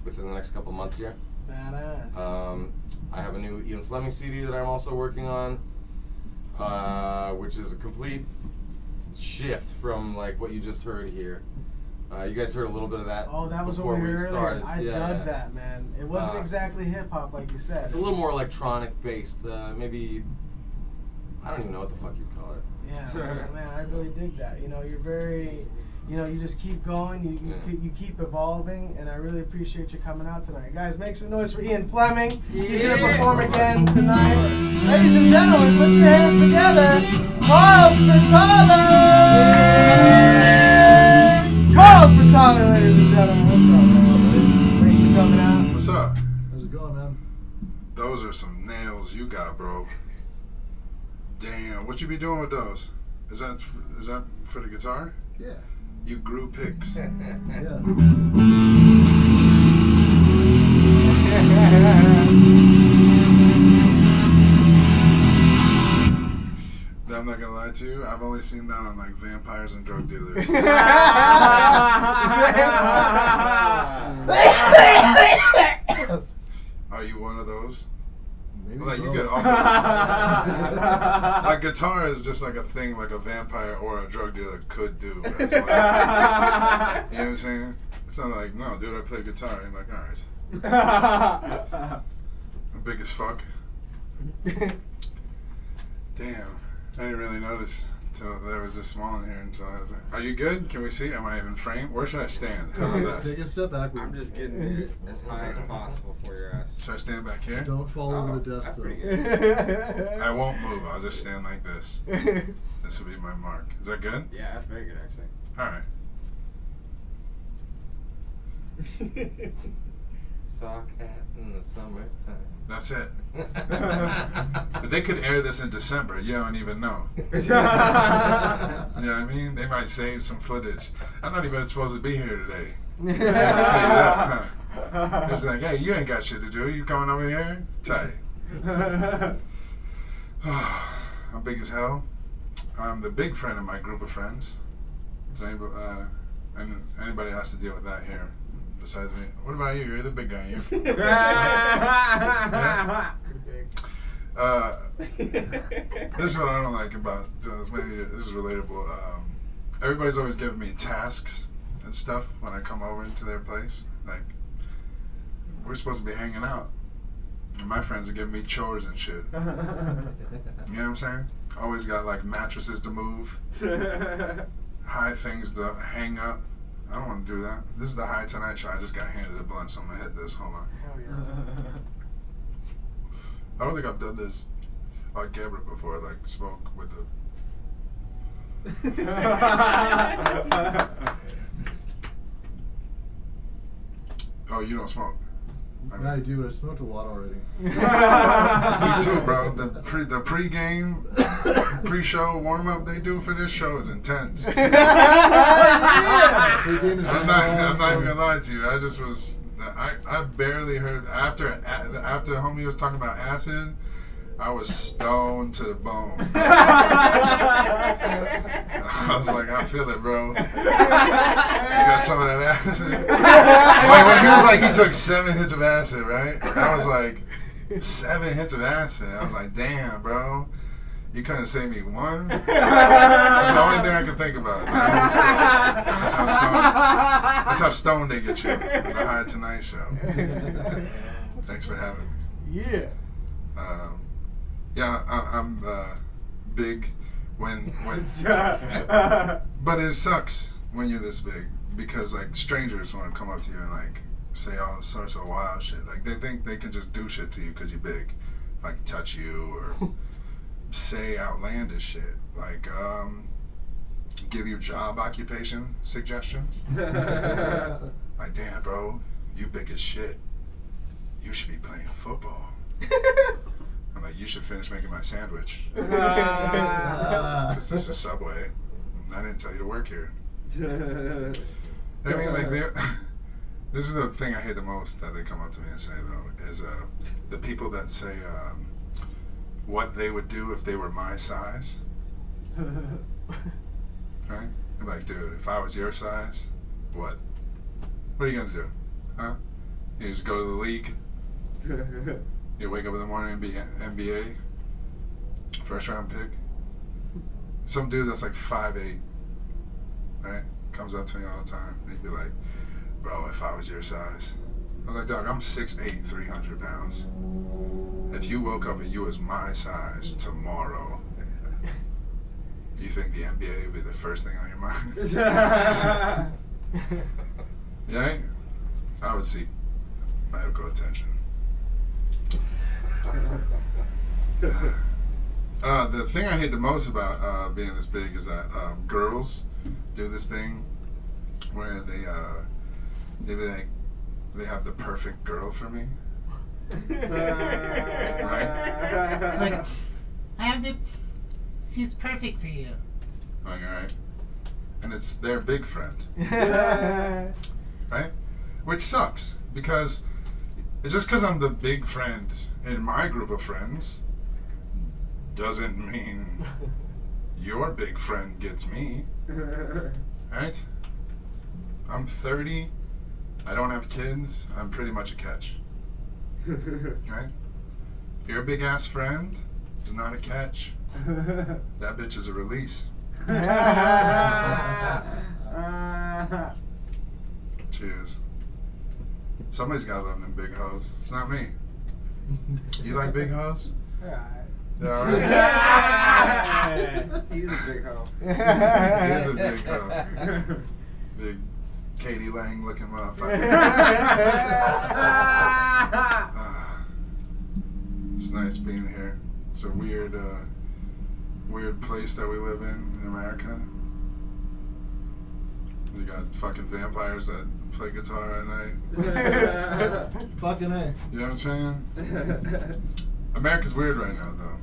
within the next couple months here. Badass. I have a new Ian Fleming CD that I'm also working on, which is a complete shift from like what you just heard here. You guys heard a little bit of that. Oh, that was before what we we heard started. earlier. I dug that, man. It wasn't exactly hip hop like you said. It's a little more electronic based. Maybe I don't even know what the fuck you'd call it. Yeah, man, I really dig that. You're very, you just keep going. You keep evolving, and I really appreciate you coming out tonight, guys. Make some noise for Ian Fleming. He's gonna perform again tonight. Ladies and gentlemen, put your hands together. Carl Spitale. Carl Spitale, ladies and gentlemen. What's up, man? Thanks for coming out. What's up? How's it going, man? Those are some nails you got, bro. Damn, what you be doing with those? Is that for the guitar? Yeah. You grew picks. Yeah. I'm not gonna lie to you, I've only seen that on like vampires and drug dealers. Are you one of those? Maybe Like you both. could also like guitar is just like a thing like a vampire or a drug dealer could do. As well. You know what I'm saying? It's not like no, dude, I play guitar. I'm like, alright. I'm big as fuck. Damn, I didn't really notice until there was this small in here. Until I was like, "Are you good? Can we see? Am I even framed? Where should I stand? How about Take that? a step backwards. I'm just getting it as high as possible for your ass. Should I stand back here? Don't fall over the desk, that's though. pretty good. I won't move. I'll just stand like this. This will be my mark. Is that good? Yeah, that's very good actually. All right. Sock hat in the summertime. That's it. But they could air this in December. You don't even know. You know what I mean? They might save some footage. I'm not even supposed to be here today. I can tell you that. Huh? It's like, hey, you ain't got shit to do. You coming over here? Tight. I'm big as hell. I'm the big friend of my group of friends. Does anybody has to deal with that here besides me? What about you? You're the big guy. This is what I don't like about this. Maybe this is relatable. Everybody's always giving me tasks and stuff when I come over into their place. Like, we're supposed to be hanging out. And my friends are giving me chores and shit. You know what I'm saying? Always got like mattresses to move, high things to hang up. I don't want to do that. This is the High Tonight Show. I just got handed a blunt, so I'm gonna hit this. Hold on. Hell yeah. I don't think I've done this on camera before, like smoke with the. Oh, you don't smoke. Yeah, I do, but I smoked a lot already. Me too, bro. The pre-game, pre-show warm-up they do for this show is intense. Pre-game is I'm not even gonna lie to you. I just was. I barely heard after homie was talking about acid. I was stoned to the bone. I was like, I feel it, bro. You got some of that acid? Like when he was like, he took 7 hits of acid, right? I was like, 7 hits of acid. I was like, damn, bro. You couldn't say me one? That's the only thing I could think about. That's how stoned they get you on the High Tonight Show. Thanks for having me. Yeah. Yeah, I'm big when but it sucks when you're this big because like strangers want to come up to you and like say all sorts of wild shit. Like they think they can just do shit to you because you're big, like touch you or say outlandish shit, like give you job occupation suggestions. Like, damn, bro, you big as shit. You should be playing football. like, you should finish making my sandwich. Ah. Because this is Subway. I didn't tell you to work here. I mean, like, this is the thing I hate the most that they come up to me and say, though, is the people that say what they would do if they were my size. Right? I'm like, dude, if I was your size, what? What are you going to do? Huh? You just go to the league? You wake up in the morning and be NBA? First round pick? Some dude that's like 5'8", right? Comes up to me all the time. He'd be like, bro, if I was your size. I was like, dog, I'm 6'8", 300 pounds. If you woke up and you was my size tomorrow, you think the NBA would be the first thing on your mind? Yeah? I would seek medical attention. The thing I hate the most about being this big is that girls do this thing where they be like, they have the perfect girl for me. Right? Like, I have the. She's perfect for you. Like, alright. And it's their big friend. Right? Which sucks, because just because I'm the big friend in my group of friends doesn't mean your big friend gets me. Right? I'm 30. I don't have kids. I'm pretty much a catch. Right? Your big ass friend is not a catch. That bitch is a release. Cheers. Somebody's gotta love them big hoes. It's not me. You like big hoes? They're alright. He's a big hoe. He's a big hoe. Big Katie Lang looking motherfucker. It's nice being here. It's a weird place that we live in America. We got fucking vampires that play guitar at night. Fucking A. You know what I'm saying? America's weird right now, though.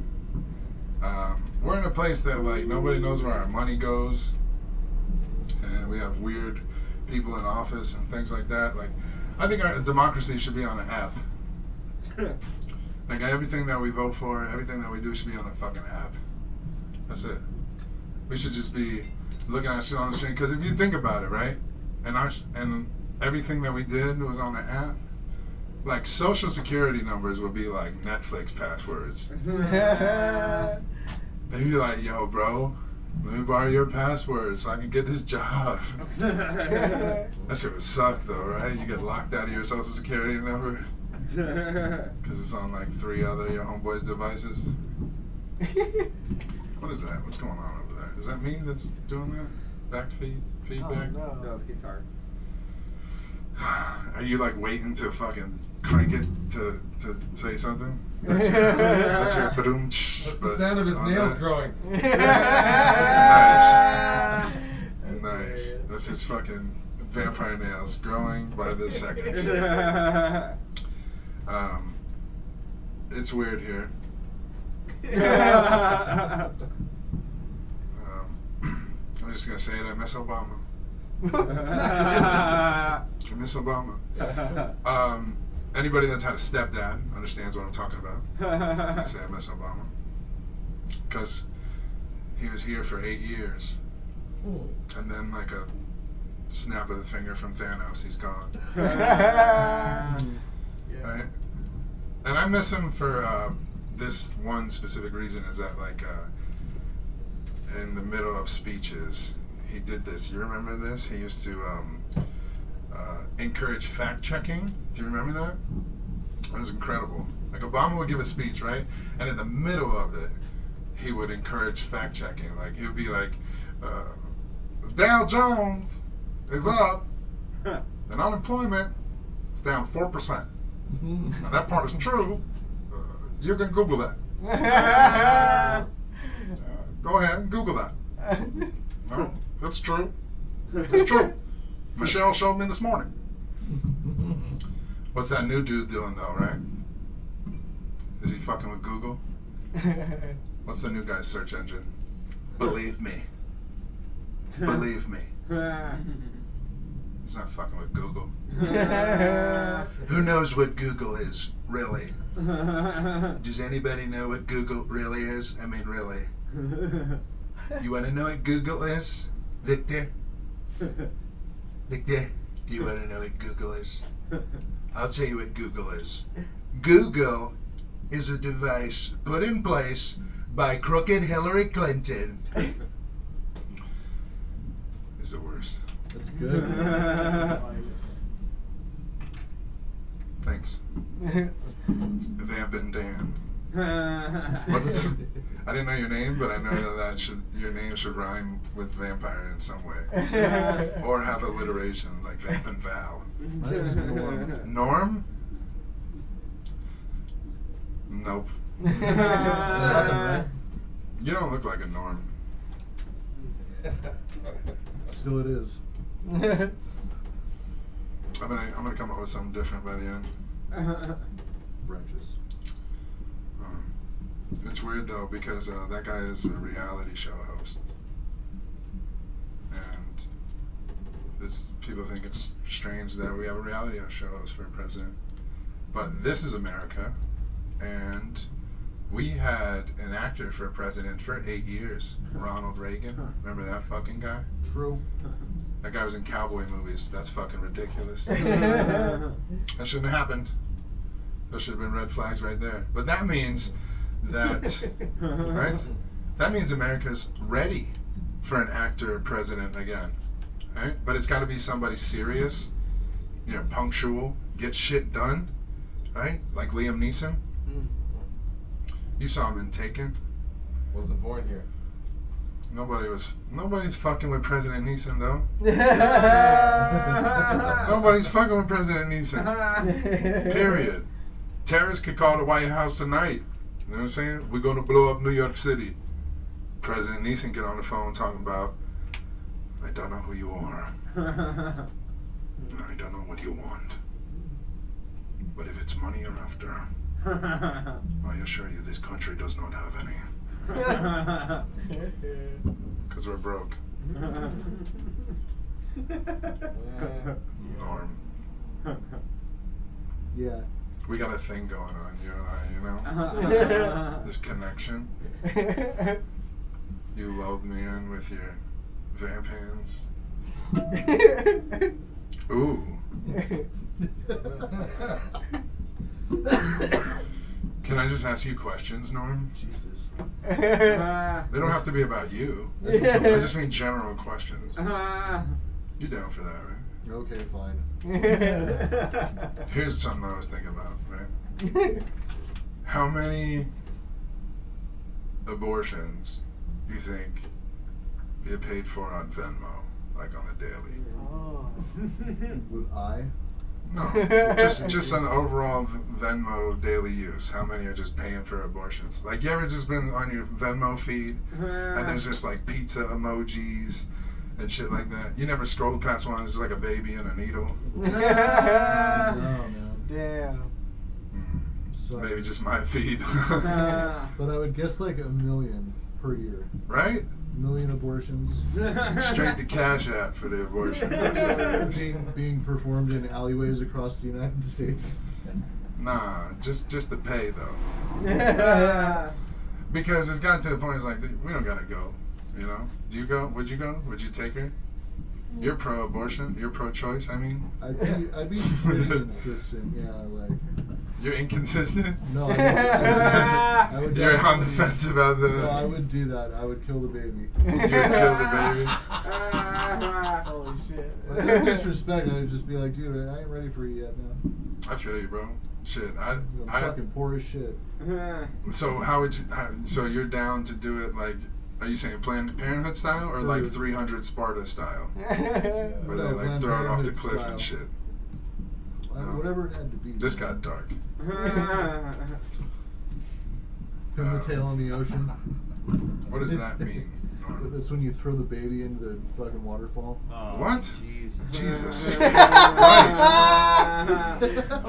We're in a place that, like, nobody knows where our money goes. And we have weird people in office and things like that. Like, I think our democracy should be on an app. Like, everything that we vote for, everything that we do should be on a fucking app. That's it. We should just be looking at shit on the screen. Because if you think about it, right? And everything that we did was on the app. Like, social security numbers would be like Netflix passwords. They'd be like, yo, bro, let me borrow your password so I can get this job. That shit would suck, though, right? You get locked out of your social security number because it's on like 3 other your homeboys' devices. What is that? What's going on over there? Is that me that's doing that? Back feedback? Oh, That was guitar. Are you like waiting to fucking crank it to say something? That's your ba-doom. That's the sound of his nails growing. Nice. That's his fucking vampire nails growing by the second. It's weird here. I'm just gonna say it. I miss Obama. I miss Obama. Anybody that's had a stepdad understands what I'm talking about. I say I miss Obama. Because he was here for 8 years. And then, like a snap of the finger from Thanos, he's gone. Right? And I miss him for this one specific reason, is that, like, in the middle of speeches, he did this. You remember this? He used to encourage fact-checking. Do you remember that? It was incredible. Like, Obama would give a speech, right? And in the middle of it, he would encourage fact-checking. Like, he would be like, Dow Jones is up, and unemployment is down 4%. Now, that part is true. You can Google that. Go ahead, Google that. No, that's true. It's true. Michelle showed me this morning. What's that new dude doing, though, right? Is he fucking with Google? What's the new guy's search engine? Believe me. Believe me. He's not fucking with Google. Who knows what Google is, really? Does anybody know what Google really is? I mean, really. You want to know what Google is, Victor? Victor, do you want to know what Google is? I'll tell you what Google is. Google is a device put in place by crooked Hillary Clinton. Is the worst. That's good. Thanks. Vamp and Dan. What's, I didn't know your name, but I know that your name should rhyme with vampire in some way. Or have alliteration, like Vamp and Val. My name's Norm. Norm? Nope. Nothing, man. You don't look like a Norm. Still it is. I'm gonna come up with something different by the end. Brunches. It's weird though because that guy is a reality show host, and people think it's strange that we have a reality show host for a president. But this is America, and we had an actor for president for 8 years, Ronald Reagan. Remember that fucking guy? True. That guy was in cowboy movies. That's fucking ridiculous. That shouldn't have happened. Those should have been red flags right there. But that means that, right? That means America's ready for an actor president again, right? But it's got to be somebody serious, punctual, get shit done, right? Like Liam Neeson. You saw him in Taken. Wasn't born here. Nobody's fucking with President Neeson though. Nobody's fucking with President Neeson. Period. Terrorists could call the White House tonight. You know what I'm saying? We're gonna blow up New York City. President Neeson get on the phone talking about, I don't know who you are. I don't know what you want. But if it's money you're after, I assure you this country does not have any. Because we're broke. Norm. Yeah. We got a thing going on, you and I, This connection. You lulled me in with your vamp hands. Ooh. Can I just ask you questions, Norm? Jesus. They don't have to be about you. I just mean general questions. You down for that, right? Okay, fine. Here's something I was thinking about, right? How many abortions you think get paid for on Venmo, like on the daily? Would I? No, just an overall Venmo daily use. How many are just paying for abortions? Like, you ever just been on your Venmo feed and there's just like pizza emojis and shit like that? You never scrolled past one, it's just like a baby and a needle. No, man. Damn. Sorry. Maybe just my feed. But I would guess like 1 million per year. Right? 1 million abortions Straight to Cash App for the abortions. That's what it is. being performed in alleyways across the United States. Nah, just the pay though. Because it's gotten to the point, it's like, we don't gotta go, you know? Do you go? Would you go? Would you take her? You're pro-abortion? You're pro-choice, I mean? I'd be pretty insistent, yeah, like... You're inconsistent? No, I would You're on the definitely- fence about the... No, I would do that. I would kill the baby. You would kill the baby? Holy shit. Like, no disrespect, I would just be like, dude, I ain't ready for you yet, man. I feel you, bro. Shit, I'm fucking poor as shit. So how would you... so you're down to do it, like... Are you saying Planned Parenthood style or like 300 Sparta style? Where they No, like Planned throw it off the Parenthood cliff style. and shit. Whatever it had to be. This man. got dark. Pin the tail in the ocean. What does that mean, Norm? That's when you throw the baby into the fucking waterfall. What? Jesus. Jesus Christ.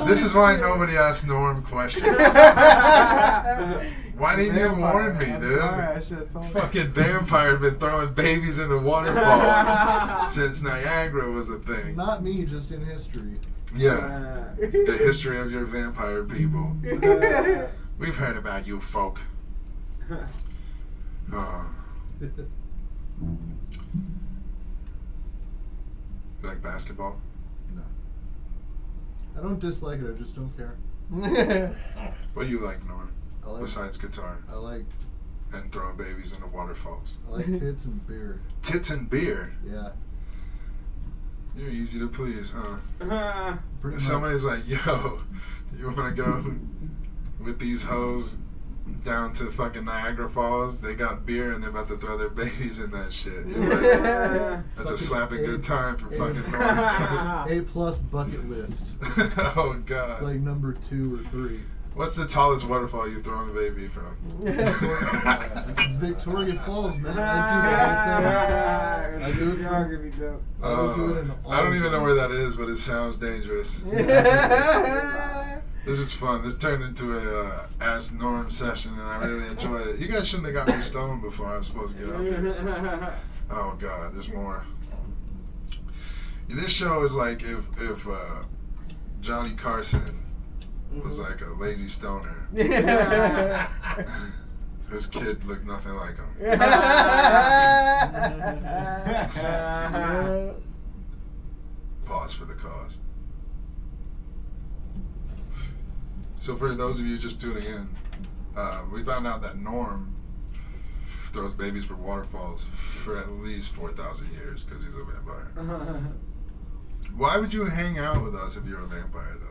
This is why nobody asks Norm questions. Why didn't you warn me, I'm dude? sorry, I should have told you. Fucking vampire been throwing babies into waterfalls since Niagara was a thing. Not me, just in history. Yeah, the history of your vampire people. We've heard about you folk. You like basketball? No. I don't dislike it, I just don't care. What do you like, Norm? I like, Besides guitar I like and throwing babies into waterfalls. tits and beer. Tits and beer. Yeah. You're easy to please, huh? Pretty Somebody's like, yo, you want to go with these hoes down to fucking Niagara Falls? They got beer and they're about to throw their babies in that shit. You're like, that's a slapping good time for fucking Norm. A+ bucket list. Oh, It's God. like number 2 or 3. What's the tallest waterfall you've thrown a baby from? Victoria Falls, man. I do that thing. I do it from, I would do it in all I don't even of know them. where that is, but it sounds dangerous. This is fun. This turned into a Ask Norm session, and I really enjoy it. You guys shouldn't have got me stoned before I was supposed to get up here. Oh, God, there's more. This show is like if Johnny Carson was like a lazy stoner. His kid looked nothing like him. Pause for the cause. So for those of you just tuning in, we found out that Norm throws babies for waterfalls for at least 4,000 years because he's a vampire. Why would you hang out with us if you're a vampire, though?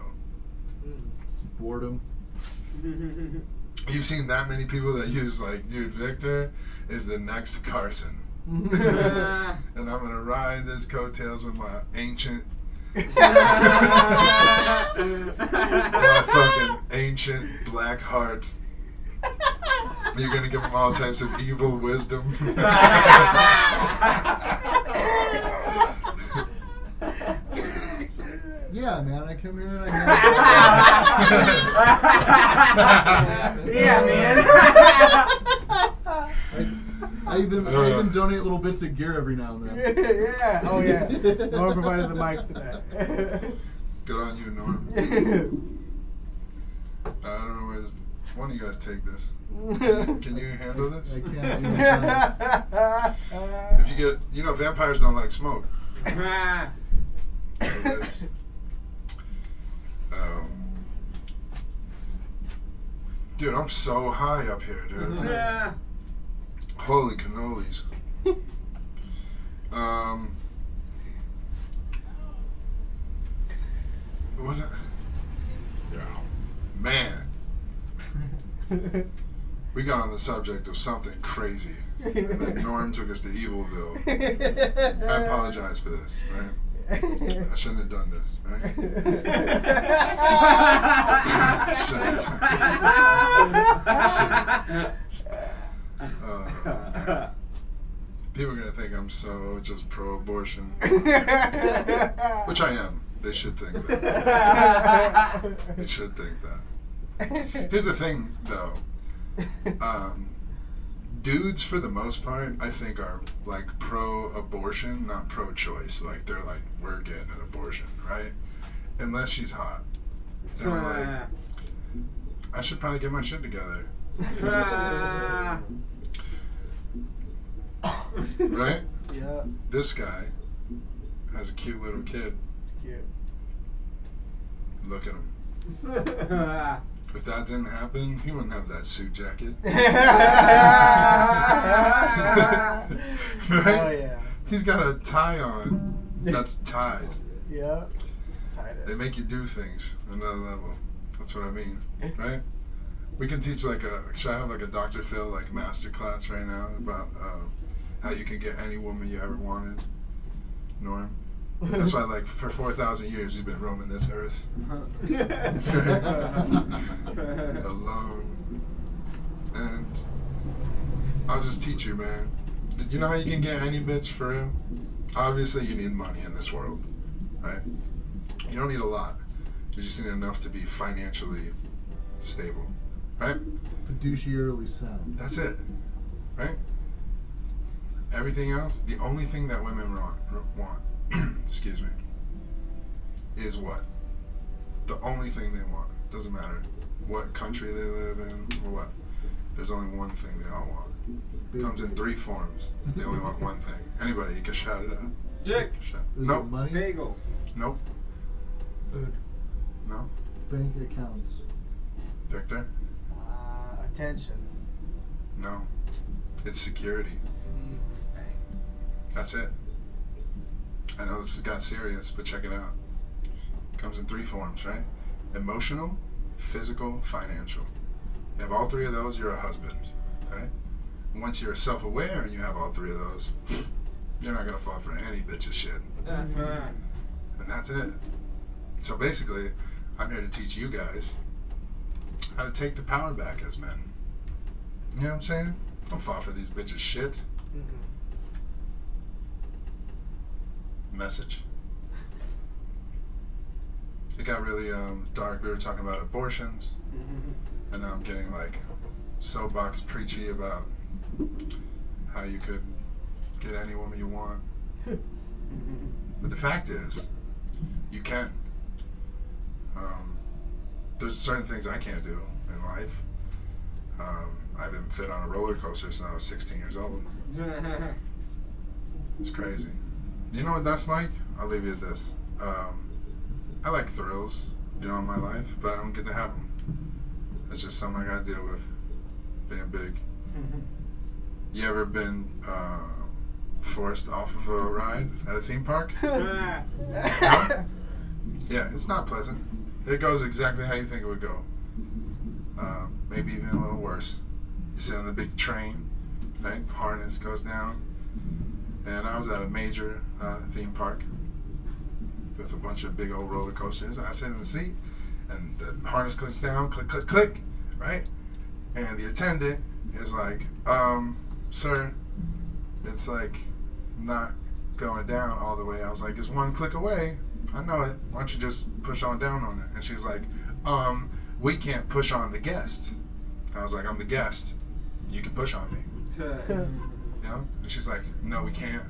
Boredom. You've seen that many people that use like, dude, Victor is the next Carson. And I'm gonna ride his coattails with my ancient my fucking ancient black heart. You're gonna give him all types of evil wisdom. Yeah, man, I come here and I Yeah, man. I even donate little bits of gear every now and then. Yeah. Oh, yeah. Norm provided the mic today. Good on you, Norm. I don't know where this. One of you guys take this. Can you handle this? I can't even If you get, you know, vampires don't like smoke. Dude, I'm so high up here, dude. Holy cannolis. What was it? Man. We got on the subject of something crazy. And then Norm took us to Evilville. I apologize for this, right? I shouldn't have done this, right? Shouldn't have. People are going to think I'm so just pro-abortion. Which I am. They should think that. They should think that. Here's the thing, though. Dudes, for the most part, I think are like pro-abortion, not pro-choice. Like they're like, we're getting an abortion, right? Unless she's hot. Then we're like, I should probably get my shit together. Right? Yeah. This guy has a cute little kid. It's cute. Look at him. If that didn't happen, he wouldn't have that suit jacket. Right? Oh, yeah. He's got a tie on that's tied. Yeah. Tied They it. make you do things another level. That's what I mean, right? We can teach like should I have like a Dr. Phil like master class right now about how you can get any woman you ever wanted, Norm? That's why, like, for 4,000 years you've been roaming this earth. Alone. And I'll just teach you, man. You know how you can get any bitch for real? Obviously you need money in this world, right? You don't need a lot. You just need enough to be financially stable, right? Fiduciarily sound. That's it, right? Everything else, the only thing that women want excuse me, is what? The only thing they want. Doesn't matter what country they live in or what. There's only one thing they all want. Comes in 3 forms. They only want one thing. Anybody, you can shout it out. Dick. Shout. Is Nope. it money? Bagels. Nope. Food. No. Bank accounts. Victor? Attention. No. It's security. That's it. I know this got serious, but check it out. Comes in 3 forms, right? Emotional, physical, financial. You have all 3 of those, you're a husband, right? Once you're self-aware and you have all 3 of those, you're not gonna fall for any bitch's shit. And that's it. So basically, I'm here to teach you guys how to take the power back as men. You know what I'm saying? Don't fall for these bitches' shit. Message. It got really dark. We were talking about abortions, and now I'm getting like soapbox preachy about how you could get any woman you want. But the fact is, you can. There's certain things I can't do in life. I haven't fit on a roller coaster since I was 16 years old. It's crazy. You know what that's like? I'll leave you at this. I like thrills, in my life, but I don't get to have them. It's just something I gotta deal with, being big. You ever been forced off of a ride at a theme park? No? Yeah, it's not pleasant. It goes exactly how you think it would go. Maybe even a little worse. You sit on the big train, right? Harness goes down. And I was at a major theme park with a bunch of big old roller coasters. I sit in the seat, and the harness clicks down, click, click, click, right? And the attendant is like, sir, it's like not going down all the way. I was like, it's 1 click away. I know it. Why don't you just push on down on it? And she's like, we can't push on the guest. I was like, I'm the guest. You can push on me. And she's like, no, we can't.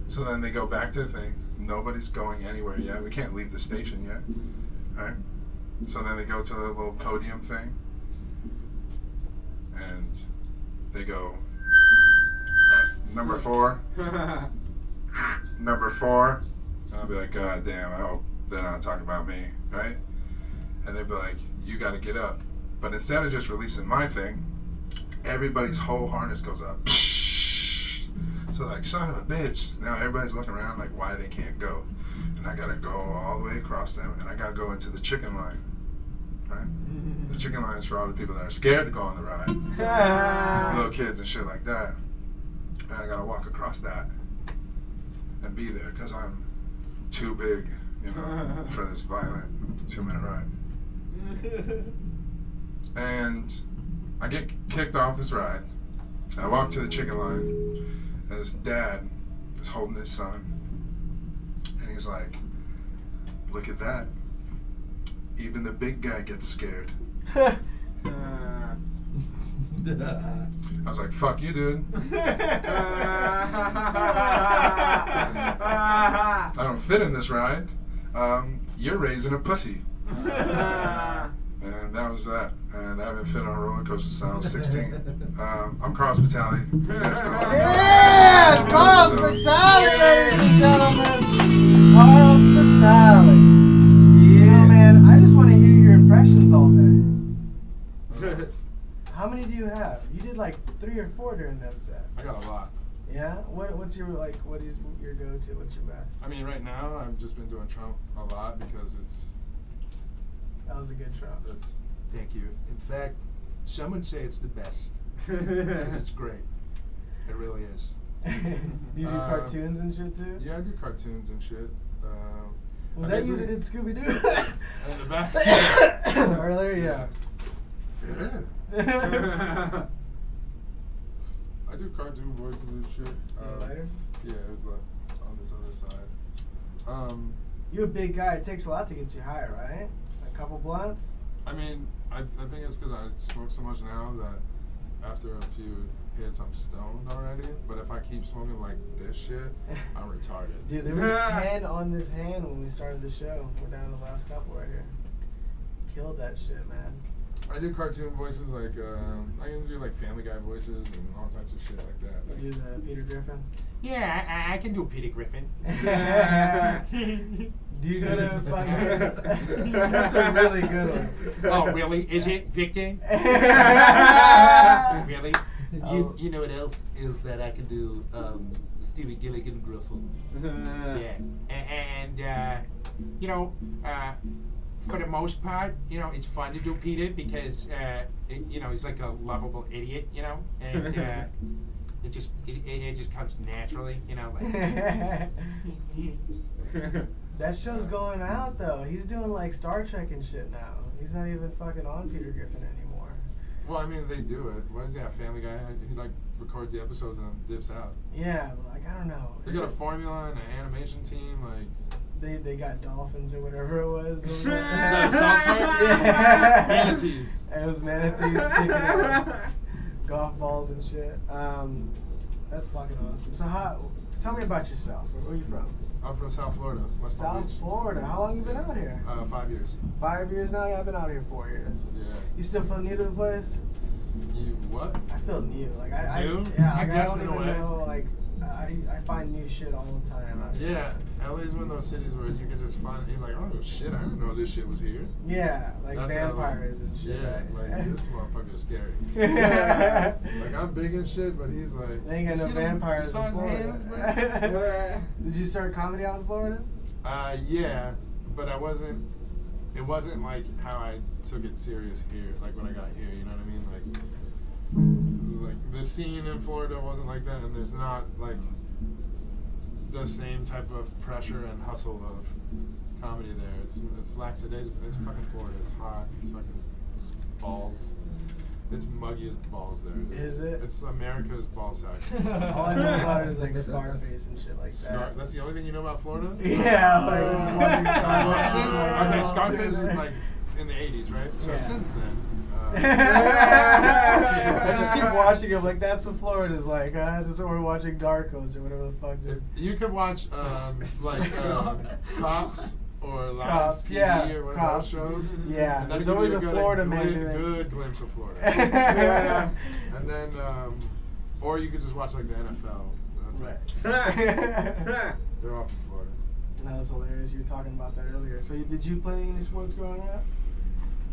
So then they go back to the thing. Nobody's going anywhere yet. We can't leave the station yet. All right? So then they go to the little podium thing. And they go, number 4. Number 4. And I'll be like, God damn, I hope they're not talking about me, right? And they'd be like, you got to get up. But instead of just releasing my thing, everybody's whole harness goes up. So like, son of a bitch. Now everybody's looking around like why they can't go. And I got to go all the way across them, and I got to go into the chicken line, right? The chicken line is for all the people that are scared to go on the ride. Little kids and shit like that. And I got to walk across that and be there because I'm too big, for this violent 2-minute ride. And I get kicked off this ride. I walk to the chicken line, and this dad is holding his son, and he's like, look at that. Even the big guy gets scared. I was like, fuck you, dude. I don't fit in this ride. You're raising a pussy. And that was that. And I haven't fit on a roller coaster since I was 16. I'm Carl Spitale. Yes, Carl Spitale, ladies and gentlemen. Carl Spitale. Man, I just want to hear your impressions all day. How many do you have? You did like 3 or 4 during that set. I got a lot. Yeah? What's your what is your go-to? What's your best? I mean, right now I've just been doing Trump a lot because it's. That was a good Trump. Thank you. In fact, some would say it's the best because it's great. It really is. Do you do cartoons and shit too? Yeah, I do cartoons and shit. Was that you that did Scooby-Doo? In the back. Earlier, yeah. I do cartoon voices and shit. Lighter? Yeah, it was on this other side. You're a big guy. It takes a lot to get you high, right? A couple blunts? I mean, I think it's because I smoke so much now that after a few hits, I'm stoned already. But if I keep smoking like this shit, I'm retarded. Dude, there was 10 on this hand when we started the show. We're down to the last couple right here. Killed that shit, man. I do cartoon voices like I can do like Family Guy voices and all types of shit like that. You do the Peter Griffin? Yeah, I can do Peter Griffin. Do you go to fucking... That's a really good one. Oh, really? Is it, Victor? Really? You know what else is that I can do? Stewie Gilligan Gruffle. Yeah. And you know, for the most part, you know, it's fun to do Peter because, you know, he's like a lovable idiot, you know, and it just comes naturally, you know. Like. That show's going out though. He's doing like Star Trek and shit now. He's not even fucking on Peter Griffin anymore. Well, I mean, they do it. Why does he have Family Guy? He like records the episodes and then dips out. Yeah, but like I don't know. They got a formula and an animation team, like. They got dolphins or whatever it was. What was No, that? South Park? Yeah. Manatees. It was manatees picking up golf balls and shit. That's fucking awesome. So tell me about yourself. Where are you from? I'm from South Florida, West Palm South Beach. Florida. How long you been out here? 5 years. 5 years now? Yeah, I've been out here 4 years. Yeah. You still feel new to the place? You what? I feel new. Like New? yeah, I like, I guess don't in a even way. know. Like I find new shit all the time. out here. Yeah, LA's one of those cities where you can just find. You're like, oh shit, I didn't know this shit was here. Yeah, like That's vampires LA. and shit. Yeah, right? like this motherfucker's scary. Yeah. Like I'm big and shit, but he's like. They ain't got "You no see them- vampires you saw in his Florida." hands, bro? Did you start comedy out in Florida? Yeah, but I wasn't. It wasn't like how I took it serious here, like when I got here. You know what I mean? Like the scene in Florida wasn't like that, and there's not like the same type of pressure and hustle of comedy there. It's lackadaisical. It's fucking Florida. It's hot. It's balls. It's muggy as balls there. Dude. Is it? It's America's ball sack. All I know about it is like Scarface and shit like that. That's the only thing you know about Florida? Yeah, like just watching Well, Scarface. Scarface is like in the 80s, right? So Yeah. since then. I just keep watching it. Like that's what Florida's like. Just we're watching Narcos or whatever the fuck. Just You could watch Cops or Live Cops, TV yeah, or one Cops. of those shows. Yeah, And that'll there's give always you a good- Florida man good, doing it. good glimpse of Florida. And then, or you could just watch like the NFL. That's Right. they're all from Florida. That was hilarious. You were talking about that earlier. So did you play any sports growing up?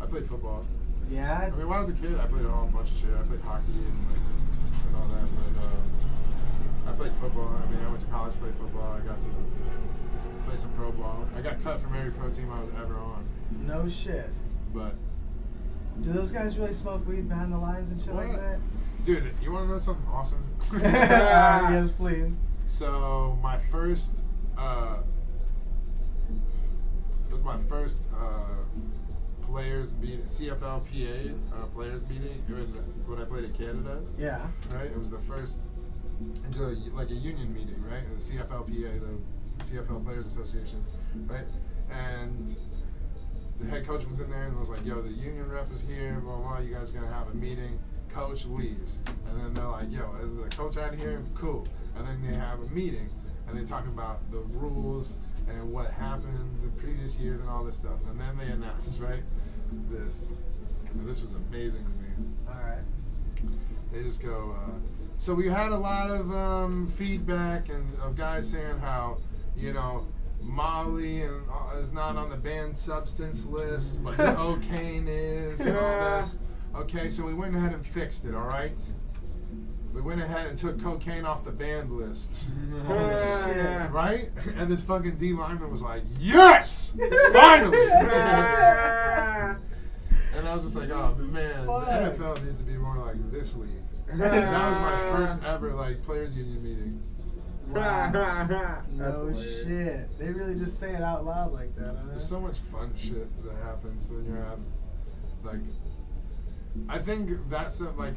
I played football. Yeah. I mean, when I was a kid, I played a whole bunch of shit. I played hockey and all that. But I played football. I mean, I went to college, played football. I got to play some pro ball. I got cut from every pro team I was ever on. No shit. But Do those guys really smoke weed behind the lines and shit like What? that? dude, you want to know something awesome? Yes, please. So my first, it was my first players meeting, CFLPA players meeting when I played in Canada. Yeah. Right, it was the first into like a union meeting, right? The CFLPA, the CFL Players Association, right? And the head coach was in there and was like, "Yo, the union rep is here. Blah blah. You guys are gonna have a meeting." Coach leaves, and then they're like, "Yo, is the coach out here? Cool." And then they have a meeting, and they talk about the rules and what happened the previous years and all this stuff. And then they announce, right? This, and this was amazing to me. All right. They just go. So we had a lot of feedback and of guys saying how, you know, Molly and is not on the banned substance list, but cocaine is and all this. Okay, so we went ahead and fixed it. All right. We went ahead and took cocaine off the banned list. Holy shit. Right? And this fucking D lineman was like, "Yes, finally!" And I was just like, "Oh man, Fuck. the NFL needs to be more like this league." That was my first ever like players union meeting. Wow. No shit. They really just say it out loud like that, huh? There's so much fun shit that happens when you're at, like, I think that's like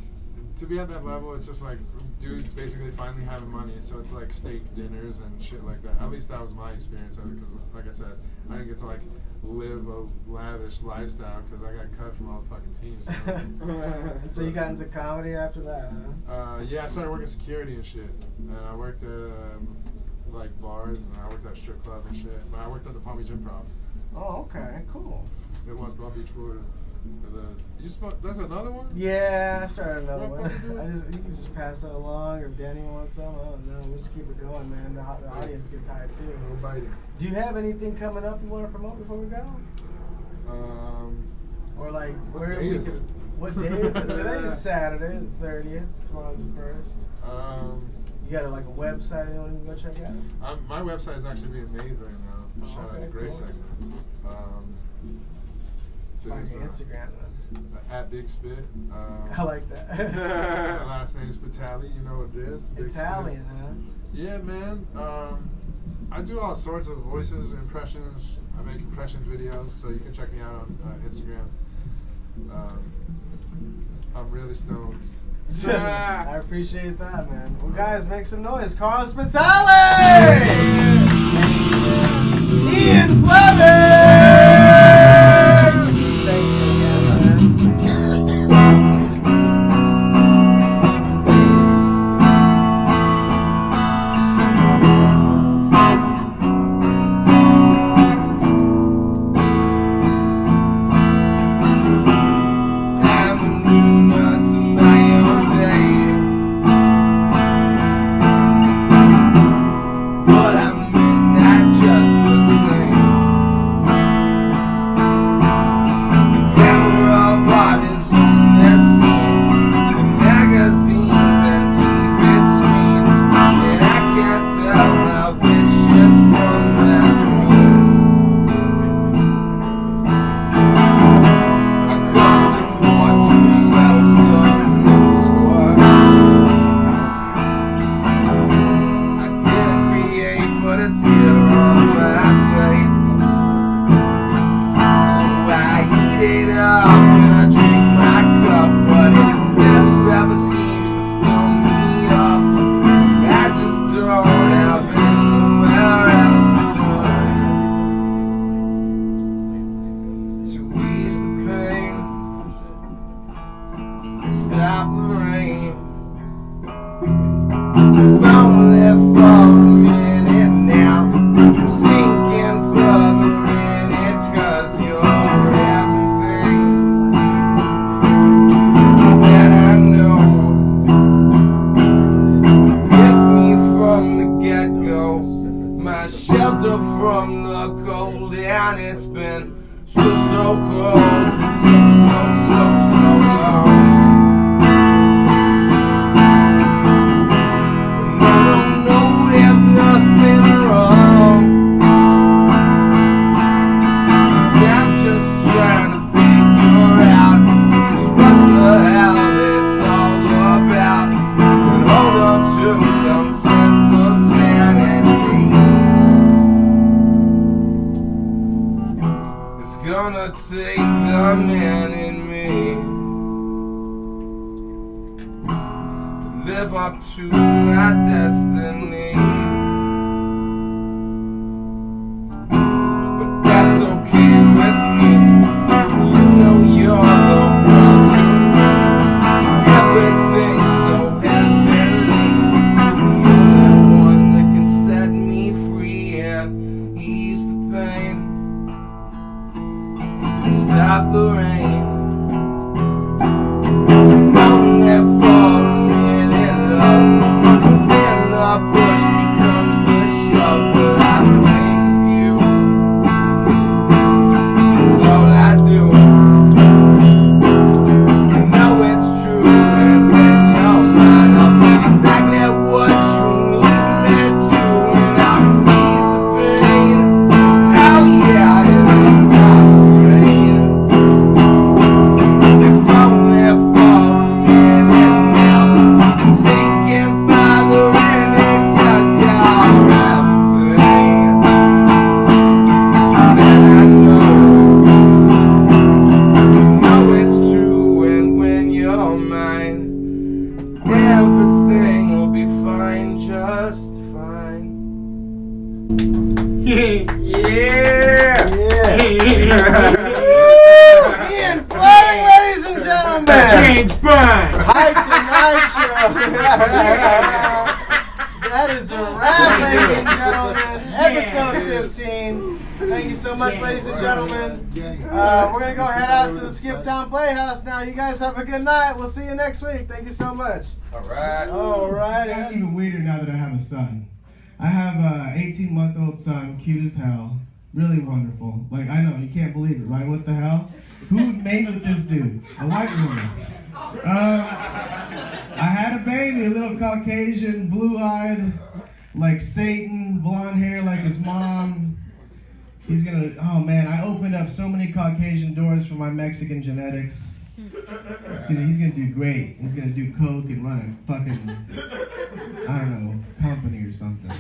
to be at that level, it's just like dudes basically finally having money, so it's like steak dinners and shit like that. At least that was my experience of it, because like I said, I didn't get to like live a lavish lifestyle because I got cut from all the fucking teams. You know? And so you got into comedy after that, huh? Yeah, I started working security and shit. And I worked at like bars, and I worked at a strip club and shit. But I worked at the Palm Beach Improv. Oh, okay, cool. It was Palm Beach, Florida. That's another one? Yeah, I started another What one. fucking do it? You can just pass that along, or if Danny wants some. I don't know. We'll just keep it going, man. The audience gets high too. No biting. Do you have anything coming up you want to promote before we go? Or like What day is it? What day is it? Today is Saturday, the 30th. Tomorrow's the 1st. You got like a website anyone can go check out? My website is actually being made right now. Shout out okay, to Gray cool. Segments. So Find it's, your Instagram then. at Big Spit. I like that. My last name is Spitale. You know what it is? Big Italian, Spit. huh? Yeah, man. I do all sorts of voices, impressions. I make impression videos, so you can check me out on Instagram. I'm really stoned. I appreciate that, man. Well, guys, make some noise. Carl Spitale! Ian Fleming! Thank you again, Stop the rain. Found there for a minute now. I'm sinking further in it, 'cause you're everything that I know. With me from the get-go, my shelter from the cold, and it's been so cold for so long. No, there's nothing wrong, 'cause I'm just trying to figure out just what the hell it's all about, and hold up to some sense of sanity. It's gonna take the man in me to live up to my destiny. But that's okay with me. You know you're the one to me. Everything's so heavenly. The only one that can set me free and ease the pain. Stop the rain. Found there for a minute, love. When the push becomes the shove, well, I think of you. That's all I do. I know it's true, and when you're mine, I'll be exactly what you need me to, and I'll ease the pain. Oh yeah, it'll stop the rain. Ian Fleming, ladies and gentlemen. James Bond. Hi Tonight Show. That is a wrap, ladies and gentlemen. Episode 15. Thank you so much, ladies and gentlemen. We're going to go head out to the Skip Town Playhouse now. You guys have a good night. We'll see you next week. Thank you so much. All right. All right. I'm even weirder now that I have a son. I have an 18-month-old son, cute as hell. Really wonderful. Like, I know, you can't believe it, right? What the hell? Who made with this dude? A white woman. I had a baby, a little Caucasian, blue-eyed, like Satan, blonde hair like his mom. He's gonna, oh man, I opened up so many Caucasian doors for my Mexican genetics. He's gonna do great. He's gonna do coke and run a fucking, I don't know, company or something.